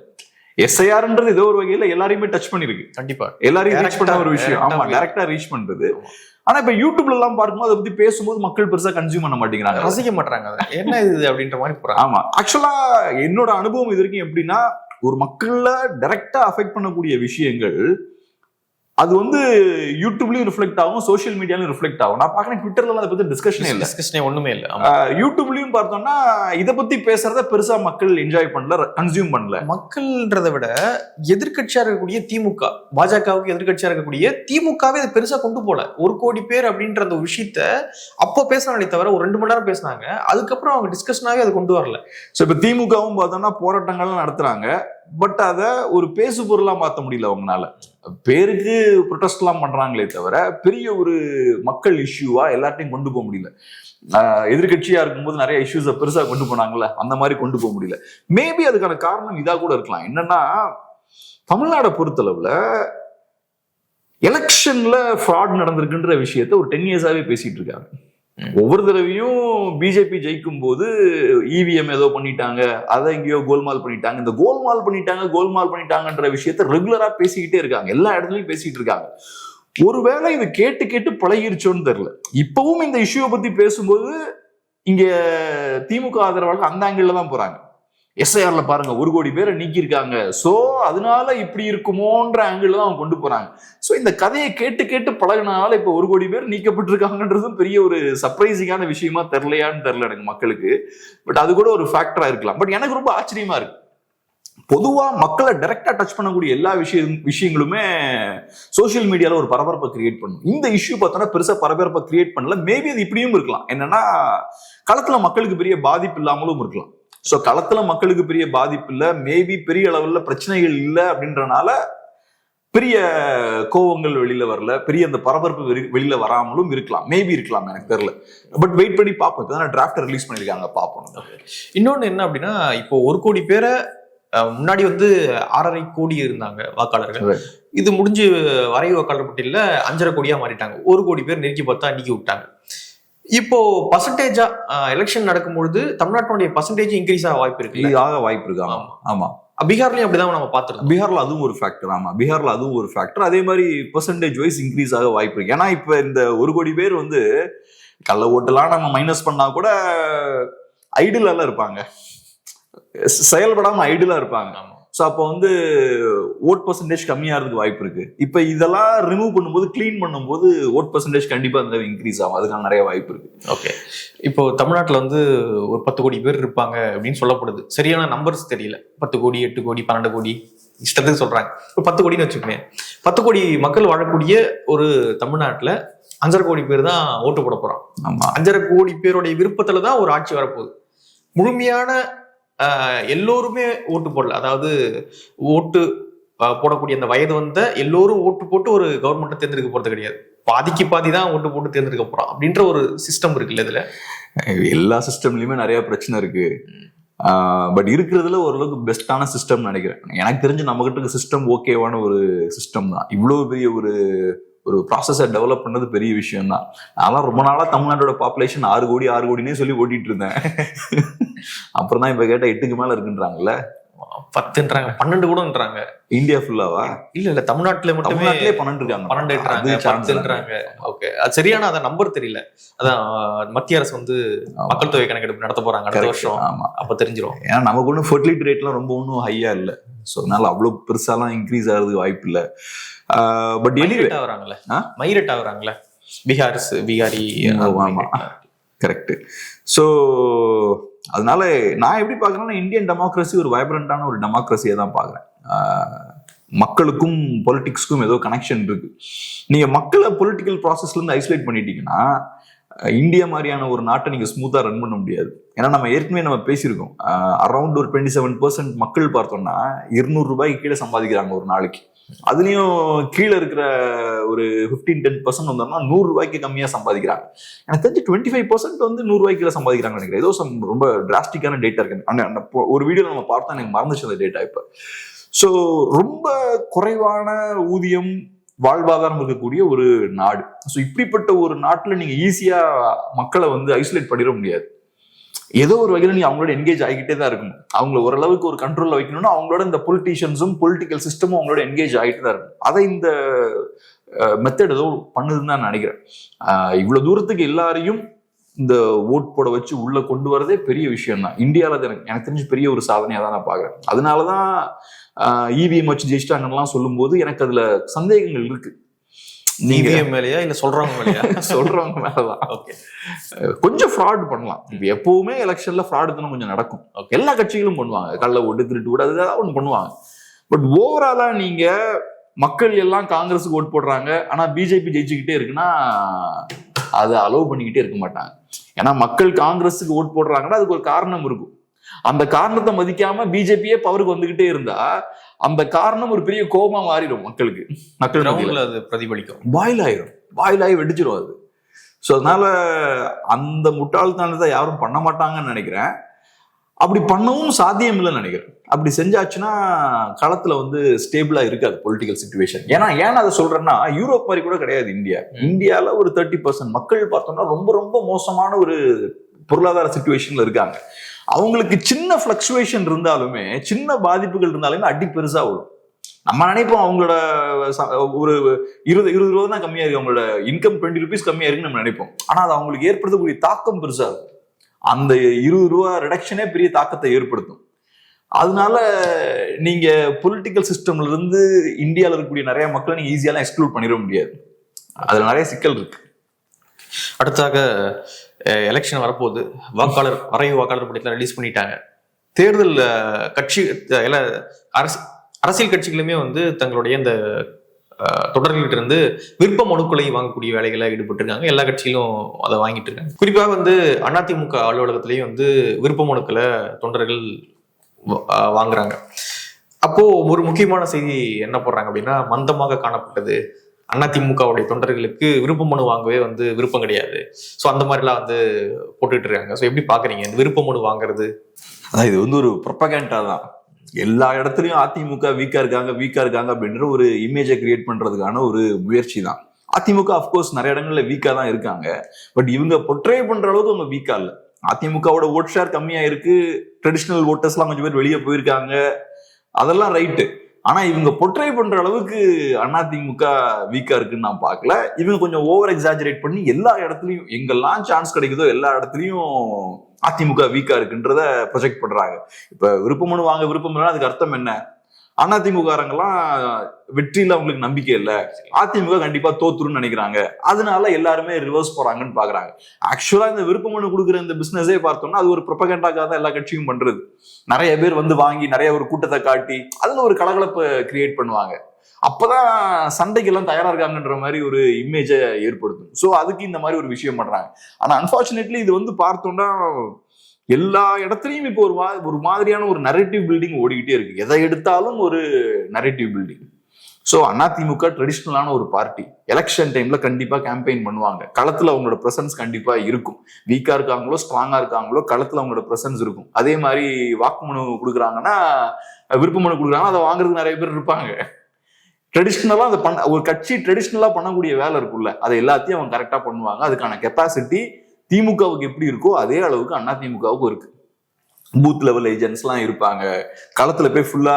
SIRன்றது ஏதோ ஒரு வகையில எல்லாரையுமே டச் பண்ணிருக்கு, கண்டிப்பா எல்லாரையும் ரீச் பண்ண ஒரு விஷயம். ஆமா, டைரக்டா ரீச் பண்றது. ஆனா இப்ப யூடியூப்ல எல்லாம் பார்க்கும்போது அதை பத்தி பேசும்போது மக்கள் பெருசா கன்சியூம் பண்ண மாட்டேங்கிறாங்க, ரசிக்க மாட்டாங்க, என்ன இது அப்படின்ற மாதிரி போறாங்க. ஆமா, ஆக்சுவலா என்னோட அனுபவம் இது வரைக்கும் எப்படின்னா, ஒரு மக்கள்ல டைரக்டா அஃபெக்ட் பண்ணக்கூடிய விஷயங்கள் அது வந்து யூடியூப்லயும் ரிஃப்ளெக்ட் ஆகும், சோஷியல் மீடியாலயும் ரிஃப்ளெக்ட் ஆகும். நான் பாக்குறேன் ட்விட்டர்ல அதை பத்தி டிஸ்கஷனே ஒண்ணுமே இல்ல. யூடியூப்லயும் பார்த்தோம்னா இதை பத்தி பேசுறத பெருசா மக்கள் என்ஜாய் பண்ணல, கன்சியூம் பண்ணல. மக்கள்ன்றதை விட எதிர்கட்சியா இருக்கக்கூடிய திமுக, பாஜகவுக்கு எதிர்கட்சியா இருக்கக்கூடிய திமுகவே இதை பெருசா கொண்டு போல. 1 கோடி பேர் அப்படின்ற அந்த விஷயத்த அப்போ பேசினாலே தவிர ஒரு 2 மணி நேரம் பேசினாங்க, அதுக்கப்புறம் அவங்க டிஸ்கஷனாவே அதை கொண்டு வரல. ஸோ இப்ப திமுகவும் பார்த்தோம்னா போராட்டங்கள்லாம் நடத்துறாங்க, பட் அதை ஒரு பேசு பொருளா மாற்ற முடியல அவங்களால. பேருக்கு ப்ரொடெஸ்ட் எல்லாம் பண்றாங்களே தவிர பெரிய ஒரு மக்கள் இஷ்யூவா எல்லாத்தையும் கொண்டு போக முடியல. எதிர்கட்சியா இருக்கும்போது நிறைய இஷ்யூஸை பெருசா கொண்டு போனாங்கல்ல, அந்த மாதிரி கொண்டு போக முடியல. மேபி அதுக்கான காரணம் இதா கூட இருக்கலாம். என்னன்னா, தமிழ்நாடை பொறுத்தளவுல எலெக்ஷன்ல ஃப்ராட் நடந்திருக்குன்ற விஷயத்த ஒரு 10 years-ஆவே பேசிட்டு இருக்காங்க. ஒவ்வொரு தடவையும் பிஜேபி ஜெயிக்கும் போது இவிஎம் ஏதோ பண்ணிட்டாங்க, அதை எங்கேயோ கோல்மால் பண்ணிட்டாங்க, இந்த கோல்மால் பண்ணிட்டாங்கன்ற விஷயத்த ரெகுலரா பேசிக்கிட்டே இருக்காங்க, எல்லா இடத்துலயும் பேசிட்டு இருக்காங்க. ஒருவேளை இது கேட்டு கேட்டு பழகிருச்சோன்னு தெரியல. இப்பவும் இந்த இஷ்யூவை பத்தி பேசும்போது இங்க திமுக ஆதரவாளர்கள் அந்த ஆங்கிள் தான் போறாங்க. எஸ்ஐஆர்ல பாருங்க 1 கோடி பேரை நீக்கியிருக்காங்க, சோ அதனால இப்படி இருக்குமோன்ற ஆங்கிள் தான் அவங்க கொண்டு போறாங்க. சோ இந்த கதையை கேட்டு கேட்டு பழகினால இப்ப 1 கோடி பேர் நீக்கப்பட்டிருக்காங்கன்றதும் பெரிய ஒரு சர்ப்ரைசிங்கான விஷயமா தெரியலையான்னு தெரியல எனக்கு மக்களுக்கு. பட் அது கூட ஒரு ஃபேக்டரா இருக்கலாம். பட் எனக்கு ரொம்ப ஆச்சரியமா இருக்கு. பொதுவா மக்களை டைரக்டா டச் பண்ணக்கூடிய எல்லா விஷயங்களுமே சோசியல் மீடியால ஒரு பரபரப்பை கிரியேட் பண்ணும். இந்த இஷ்யூ பார்த்தோன்னா பெருசா பரபரப்பை கிரியேட் பண்ணல. மேபி அது இப்படியும் இருக்கலாம். என்னன்னா களத்துல மக்களுக்கு பெரிய பாதிப்பு இல்லாமலும் இருக்கலாம். சோ களத்துல மக்களுக்கு பெரிய பாதிப்பு இல்ல, மேபி பெரிய அளவுல பிரச்சனைகள் இல்லை அப்படின்றனால பெரிய கோவங்கள் வெளியில வரல, பெரிய அந்த பரபரப்பு வெளியில வராமலும் இருக்கலாம். மேபி இருக்கலாம், எனக்கு தெரியல. பட் வெயிட் பண்ணி பார்ப்போம். இப்பதான் டிராஃப்ட் ரிலீஸ் பண்ணிருக்காங்க, பார்ப்போம். இன்னொன்னு என்ன அப்படின்னா, இப்போ 1 கோடி பேரை முன்னாடி வந்து 6.5 கோடி இருந்தாங்க வாக்காளர்கள். இது முடிஞ்சு வரைவு வாக்காளர் பட்டியல 5.5 கோடியா மாறிட்டாங்க. 1 கோடி பேர் நெருக்கி பார்த்தா நீக்கி விட்டாங்க. இப்போ பர்சன்டேஜா எலெக்ஷன் நடக்கும்பொழுது தமிழ்நாட்டுடைய பர்சன்டேஜ் இன்க்ரீஸ் ஆக வாய்ப்பு இருக்கு. வாய்ப்பு இருக்கு. ஆமா, பீகார்லயும் அப்படிதான் நம்ம பார்த்துருக்கோம். பீகார்ல அதுவும் ஒரு ஃபேக்டர். ஆமா, பீகார்ல அதுவும் ஒரு ஃபேக்டர். அதே மாதிரி பெர்சன்டேஜ் வைஸ் இன்க்ரீஸ் ஆக வாய்ப்பு இருக்கு. ஏன்னா இப்ப இந்த 1 கோடி பேர் வந்து கள்ள ஓட்டெல்லாம் நம்ம மைனஸ் பண்ணா கூட ஐடியலா இருப்பாங்க, செயல்படாம ஐடியலா இருப்பாங்க. ஸோ அப்போ வந்து ஓட் பர்சன்டேஜ் கம்மியாகிறதுக்கு வாய்ப்பு இருக்கு. இப்போ இதெல்லாம் ரிமூவ் பண்ணும்போது, கிளீன் பண்ணும்போது ஓட் பர்சன்டேஜ் கண்டிப்பாக அந்த இன்க்ரீஸ் ஆகும். அதுக்கான நிறைய வாய்ப்பு இருக்கு. ஓகே, இப்போ தமிழ்நாட்டில் வந்து ஒரு 10 கோடி பேர் இருப்பாங்க அப்படின்னு சொல்லப்படுது. சரியான நம்பர்ஸ் தெரியல. 10 கோடி, 8 கோடி, 12 கோடி இஷ்டத்துக்கு சொல்றாங்க. ஒரு 10 கோடின்னு வச்சுக்கோங்க. 10 கோடி மக்கள் வாழக்கூடிய ஒரு தமிழ்நாட்டில் 5.5 கோடி பேர் தான் ஓட்டு போட போறோம். 5.5 கோடி பேருடைய விருப்பத்துல தான் ஒரு ஆட்சி வரப்போகுது. முழுமையான எல்லோருமே ஓட்டு போடல. அதாவது ஓட்டு போடக்கூடிய அந்த வயது வந்த எல்லோரும் ஓட்டு போட்டு ஒரு கவர்மெண்ட்டை தேர்ந்தெடுக்க போறது கிடையாது. பாதிக்கு பாதி தான் ஓட்டு போட்டு தேர்ந்தெடுக்க போறோம் அப்படின்ற ஒரு சிஸ்டம் இருக்குல்ல. இதுல எல்லா சிஸ்டம்லயுமே நிறைய பிரச்சனை இருக்கு. பட் இருக்கிறதுல ஓரளவுக்கு பெஸ்டான சிஸ்டம் நினைக்கிறேன். எனக்கு தெரிஞ்சு நம்ம கிட்ட சிஸ்டம் ஓகேவான ஒரு சிஸ்டம் தான். இவ்வளவு பெரிய ஒரு ப்ராசஸை டெவலப் பண்ணது பெரிய விஷயம் தான். அதெல்லாம் ரொம்ப நாளா தமிழ்நாட்டோட பாப்புலேஷன் 6 கோடினே சொல்லி ஓட்டிட்டு இருந்தேன். அப்புறம் தான் இப்ப கேட்டா 8க்கு மேல இருக்குன்றாங்கல்ல. 10ன்றாங்க, 12 கூடன்றாங்க. இந்தியா ஃபுல்லாவா? இல்ல தமிழ்நாட்டுல மட்டுமே 12 இருக்காங்க. 12ன்றாங்க. ஓகே, அது சரியான அத நம்பர் தெரியல. அதான் மத்திய அரசு வந்து மக்கள் தொகை கணக்கெடுப்பு நடத்த போறாங்க அடுத்த வருஷம். ஆமா, அப்ப தெரிஞ்சிடும். ஏன்னா நமக்கு ஒன்றும் ஃபெர்டிலிட்டி ரேட்லாம் ரொம்ப ஒன்றும் ஹையா இல்லை. ஸோ அதனால அவ்வளவு பெருசாலாம் இன்க்ரீஸ் ஆகிறதுக்கு வாய்ப்பு இல்லை. பட் மைரேட் ஆகுறாங்களே பீகாரி. ஆமா, கரெக்ட். ஸோ அதனால நான் எப்படி பாக்குறேன்னா, இந்தியன் டெமோக்ரஸி ஒரு வைப்ரண்டான ஒரு டெமோக்ரஸியை தான் பாக்குறேன். மக்களுக்கும் பொலிட்டிக்ஸ்க்கும் ஏதோ கனெக்ஷன் இருக்கு. நீங்க மக்களை பொலிட்டிக்கல் ப்ராசஸ்ல இருந்து ஐசோலேட் பண்ணிட்டீங்கன்னா இந்தியா மாதிரியான ஒரு நாட்டை நீங்க ஸ்மூத்தா ரன் பண்ண முடியாது. ஏன்னா நம்ம ஏற்கனவே நம்ம பேசியிருக்கோம், அரௌண்ட் ஒரு 27% மக்கள் பார்த்தோம்னா 200 ரூபாய்க்கு கீழே சம்பாதிக்கிறாங்க ஒரு நாளைக்கு. அதுலயும் கீழே இருக்கிற ஒரு 15-10% வந்தோம்னா 100 ரூபாய்க்கு கம்மியா சம்பாதிக்கிறாங்க. எனக்கு தெரிஞ்சு 25% வந்து 100 ரூபாய்க்கு கீழே சம்பாதிக்கிறாங்க நினைக்கிறேன். ஏதோ ரொம்ப டிராஸ்டிக்கான டேட்டா இருக்கு. ஒரு வீடியோ நம்ம பார்த்தா எனக்கு மறந்துச்சு அந்த டேட்டா இப்ப. ஸோ ரொம்ப குறைவான ஊதியம், வாழ்வாதாரம் இருக்கக்கூடிய ஒரு நாடு. ஸோ இப்படிப்பட்ட ஒரு நாட்டுல நீங்க ஈஸியா மக்களை வந்து ஐசோலேட் பண்ணிட முடியாது. ஏதோ ஒரு வகையில் நீ அவங்களோட என்கேஜ் ஆகிக்கிட்டே தான் இருக்கணும். அவங்கள ஓரளவுக்கு ஒரு கண்ட்ரோல்ல வைக்கணும்னா அவங்களோட இந்த பொலிட்டீஷியன்ஸும் பொலிட்டிக்கல் சிஸ்டமும் அவங்களோட என்கேஜ் ஆகிட்டு தான் இருக்கும். அதை இந்த மெத்தட் ஏதோ பண்ணுதுன்னு தான் நினைக்கிறேன். இவ்வளவு தூரத்துக்கு எல்லாரையும் இந்த ஓட் போட வச்சு உள்ள கொண்டு வரதே பெரிய விஷயம் தான். இந்தியாவில் எனக்கு தெரிஞ்சு பெரிய ஒரு சாதனையா தான் நான் பாக்குறேன். அதனாலதான் இவிஎம் வச்சு ஜெயிச்சிட்டாங்கலாம் சொல்லும் போது எனக்கு அதுல சந்தேகங்கள் இருக்கு. நீங்க மேலையா இல்ல சொல்றவங்க மேலையா? சொல்றவங்க மேலதான். ஓகே, கொஞ்சம் ஃப்ராட் பண்ணலாம். எப்பவுமே எலெக்ஷன்ல ஃப்ராடு தானே கொஞ்சம் நடக்கும். எல்லா கட்சிகளும் பண்ணுவாங்க, கள்ள ஓட்டு, திருட்டு ஓட்டு, அதுதான் ஒண்ணு பண்ணுவாங்க. பட் ஓவராலா நீங்க மக்கள் எல்லாம் காங்கிரஸுக்கு ஓட் போடுறாங்க, ஆனா பிஜேபி ஜெயிச்சுக்கிட்டே இருக்குன்னா அதை அலோவ் பண்ணிக்கிட்டே இருக்க மாட்டாங்க. ஏன்னா மக்கள் காங்கிரஸுக்கு ஓட் போடுறாங்கன்னா அதுக்கு ஒரு காரணம் இருக்கும். அந்த காரணத்தை மதிக்காம பிஜேபியே பவருக்கு வந்துகிட்டே இருந்தா அந்த காரணம் ஒரு பெரிய கோபமா மாறிடும் மக்களுக்கு. மக்கள் அது பிரதிபலிக்கும், வாயிலாகி வெடிச்சிடும் அது. ஸோ அதனால அந்த முட்டாள்தனத்தை யாரும் பண்ண மாட்டாங்கன்னு நினைக்கிறேன். அப்படி பண்ணவும் சாத்தியம் இல்லைன்னு நினைக்கிறேன். அப்படி செஞ்சாச்சுன்னா களத்துல வந்து ஸ்டேபிளா இருக்காது பொலிட்டிக்கல் சிச்சுவேஷன். ஏன் அதை சொல்றேன்னா, யூரோப் மாதிரி கூட கிடையாது இந்தியா. இந்தியால ஒரு 30% மக்கள் பார்த்தோம்னா ரொம்ப ரொம்ப மோசமான ஒரு பொருளாதார சிச்சுவேஷன்ல இருக்காங்க. அவங்களுக்கு சின்ன பிளக்சுவேஷன் இருந்தாலுமே, சின்ன பாதிப்புகள் இருந்தாலுமே அடி பெருசா வரும். நம்ம நினைப்போம் அவங்களோட ஒரு 20 ரூபா தான் கம்மியா இருக்கு, அவங்களோட இன்கம் 20 rupees கம்மியா இருக்குன்னு நம்ம நினைப்போம். ஆனா அது அவங்களுக்கு ஏற்படுத்தக்கூடிய தாக்கம் பெருசா இருக்கும். அந்த 20 ரூபா ரிடக்ஷனே பெரிய தாக்கத்தை ஏற்படுத்தும். அதனால நீங்க பொலிட்டிக்கல் சிஸ்டம்ல இருந்து இந்தியாவில் இருக்கக்கூடிய நிறைய மக்களை நீங்க ஈஸியாலாம் எக்ஸ்க்ளூட் பண்ணிட முடியாது. அதுல நிறைய சிக்கல் இருக்கு. அடுத்தாக எலெக்ஷன் வரப்போகுது, வரைவு வாக்காளர் பட்டியலை ரிலீஸ் பண்ணிட்டாங்க. தேர்தல் கட்சி அரசியல் கட்சிகளுமே வந்து தங்களுடைய இந்த தொடர்கிட்ட இருந்து விருப்ப மனுக்களை வாங்கக்கூடிய வேலைகளை ஈடுபட்டு இருக்காங்க. எல்லா கட்சியிலும் அதை வாங்கிட்டு இருக்காங்க. குறிப்பாக வந்து அதிமுக அலுவலகத்திலையும் வந்து விருப்ப மனுக்களை தொண்டர்கள் வாங்குறாங்க. அப்போ ஒரு முக்கியமான செய்தி என்ன போடுறாங்க அப்படின்னா, மந்தமாக காணப்பட்டது, அதிமுகவுடைய தொண்டர்களுக்கு விருப்ப மனு வாங்கவே வந்து விருப்பம் கிடையாது. ஸோ அந்த மாதிரிலாம் வந்து போட்டுட்டு இருக்காங்க. ஸோ எப்படி பாக்குறீங்க இந்த விருப்ப மனு வாங்குறது? இது வந்து ஒரு ப்ரொபகேண்டா தான். எல்லா இடத்துலயும் அதிமுக வீக்கா இருக்காங்க அப்படின்ற ஒரு இமேஜை கிரியேட் பண்றதுக்கான ஒரு முயற்சி தான். அதிமுக அப்கோர்ஸ் நிறைய இடங்கள்ல வீக்கா தான் இருக்காங்க. பட் இவங்க பொட்ரே பண்ற அளவுக்கு அவங்க வீக்கா இல்ல. அதிமுகவோட ஓட் ஷேர் கம்மியா இருக்கு, ட்ரெடிஷனல் ஓட்டர்ஸ் எல்லாம் கொஞ்சம் பேர் வெளியே போயிருக்காங்க, அதெல்லாம் ரைட்டு. ஆனா இவங்க பொட்ரை பண்ற அளவுக்கு அதிமுக வீக்கா இருக்குன்னு நான் பார்க்கல. இவங்க கொஞ்சம் ஓவர் எக்ஸாஜரேட் பண்ணி எல்லா இடத்துலயும் எங்கெல்லாம் சான்ஸ் கிடைக்குதோ எல்லா இடத்துலயும் அதிமுக வீக்கா இருக்குன்றத ப்ரொஜெக்ட் பண்றாங்க. இப்ப விருப்பமனு வாங்க விருப்பம் இல்லைன்னா அதுக்கு அர்த்தம் என்ன? அதிமுககாரங்கெல்லாம் வெற்றியில அவங்களுக்கு நம்பிக்கை இல்லை, அதிமுக கண்டிப்பா தோத்துருன்னு நினைக்கிறாங்க, அதனால எல்லாருமே ரிவர்ஸ் போறாங்கன்னு பாக்குறாங்க. ஆக்சுவலா இந்த விருப்பமனு கொடுக்குற இந்த பிசினஸே பார்த்தோம்னா அது ஒரு ப்ரொபகேண்டாக்காக தான் எல்லா கட்சியும் பண்றது. நிறைய பேர் வந்து வாங்கி நிறைய ஒரு கூட்டத்தை காட்டி அதுல ஒரு கலகலப்பை கிரியேட் பண்ணுவாங்க. அப்பதான் சண்டைக்கு எல்லாம் தயாரா இருக்காங்கன்ற மாதிரி ஒரு இமேஜை ஏற்படுத்தும். ஸோ அதுக்கு இந்த மாதிரி ஒரு விஷயம் பண்றாங்க. ஆனா அன்பார்ச்சுனேட்லி இது வந்து பார்த்தோம்னா எல்லா இடத்துலயும் இப்போ ஒரு மாதிரியான ஒரு நரேட்டிவ் பில்டிங் ஓடிக்கிட்டே இருக்கு. எதை எடுத்தாலும் ஒரு நரேட்டிவ் பில்டிங். ஸோ அதிமுக ட்ரெடிஷ்னலான ஒரு பார்ட்டி. எலெக்ஷன் டைம்ல கண்டிப்பா கேம்பெயின் பண்ணுவாங்க. களத்துல அவங்களோட பிரசன்ஸ் கண்டிப்பா இருக்கும். வீக்கா இருக்காங்களோ ஸ்ட்ராங்கா இருக்காங்களோ களத்துல அவங்களோட பிரசன்ஸ் இருக்கும். அதே மாதிரி வாக்குமனு கொடுக்குறாங்கன்னா விருப்ப மனு கொடுக்குறாங்கன்னா அதை வாங்குறதுக்கு நிறைய பேர் இருப்பாங்க. ட்ரெடிஷ்னலா அதை ஒரு கட்சி ட்ரெடிஷ்னலா பண்ணக்கூடிய வேலை இருக்குல்ல, அதை எல்லாத்தையும் அவங்க கரெக்டா பண்ணுவாங்க. அதுக்கான கெப்பாசிட்டி திமுகவுக்கு எப்படி இருக்கோ அதே அளவுக்கு அதிமுகவுக்கு இருக்கு. பூத் லெவல் ஏஜென்ட்ஸ் எல்லாம் இருப்பாங்க, களத்துல போய் ஃபுல்லா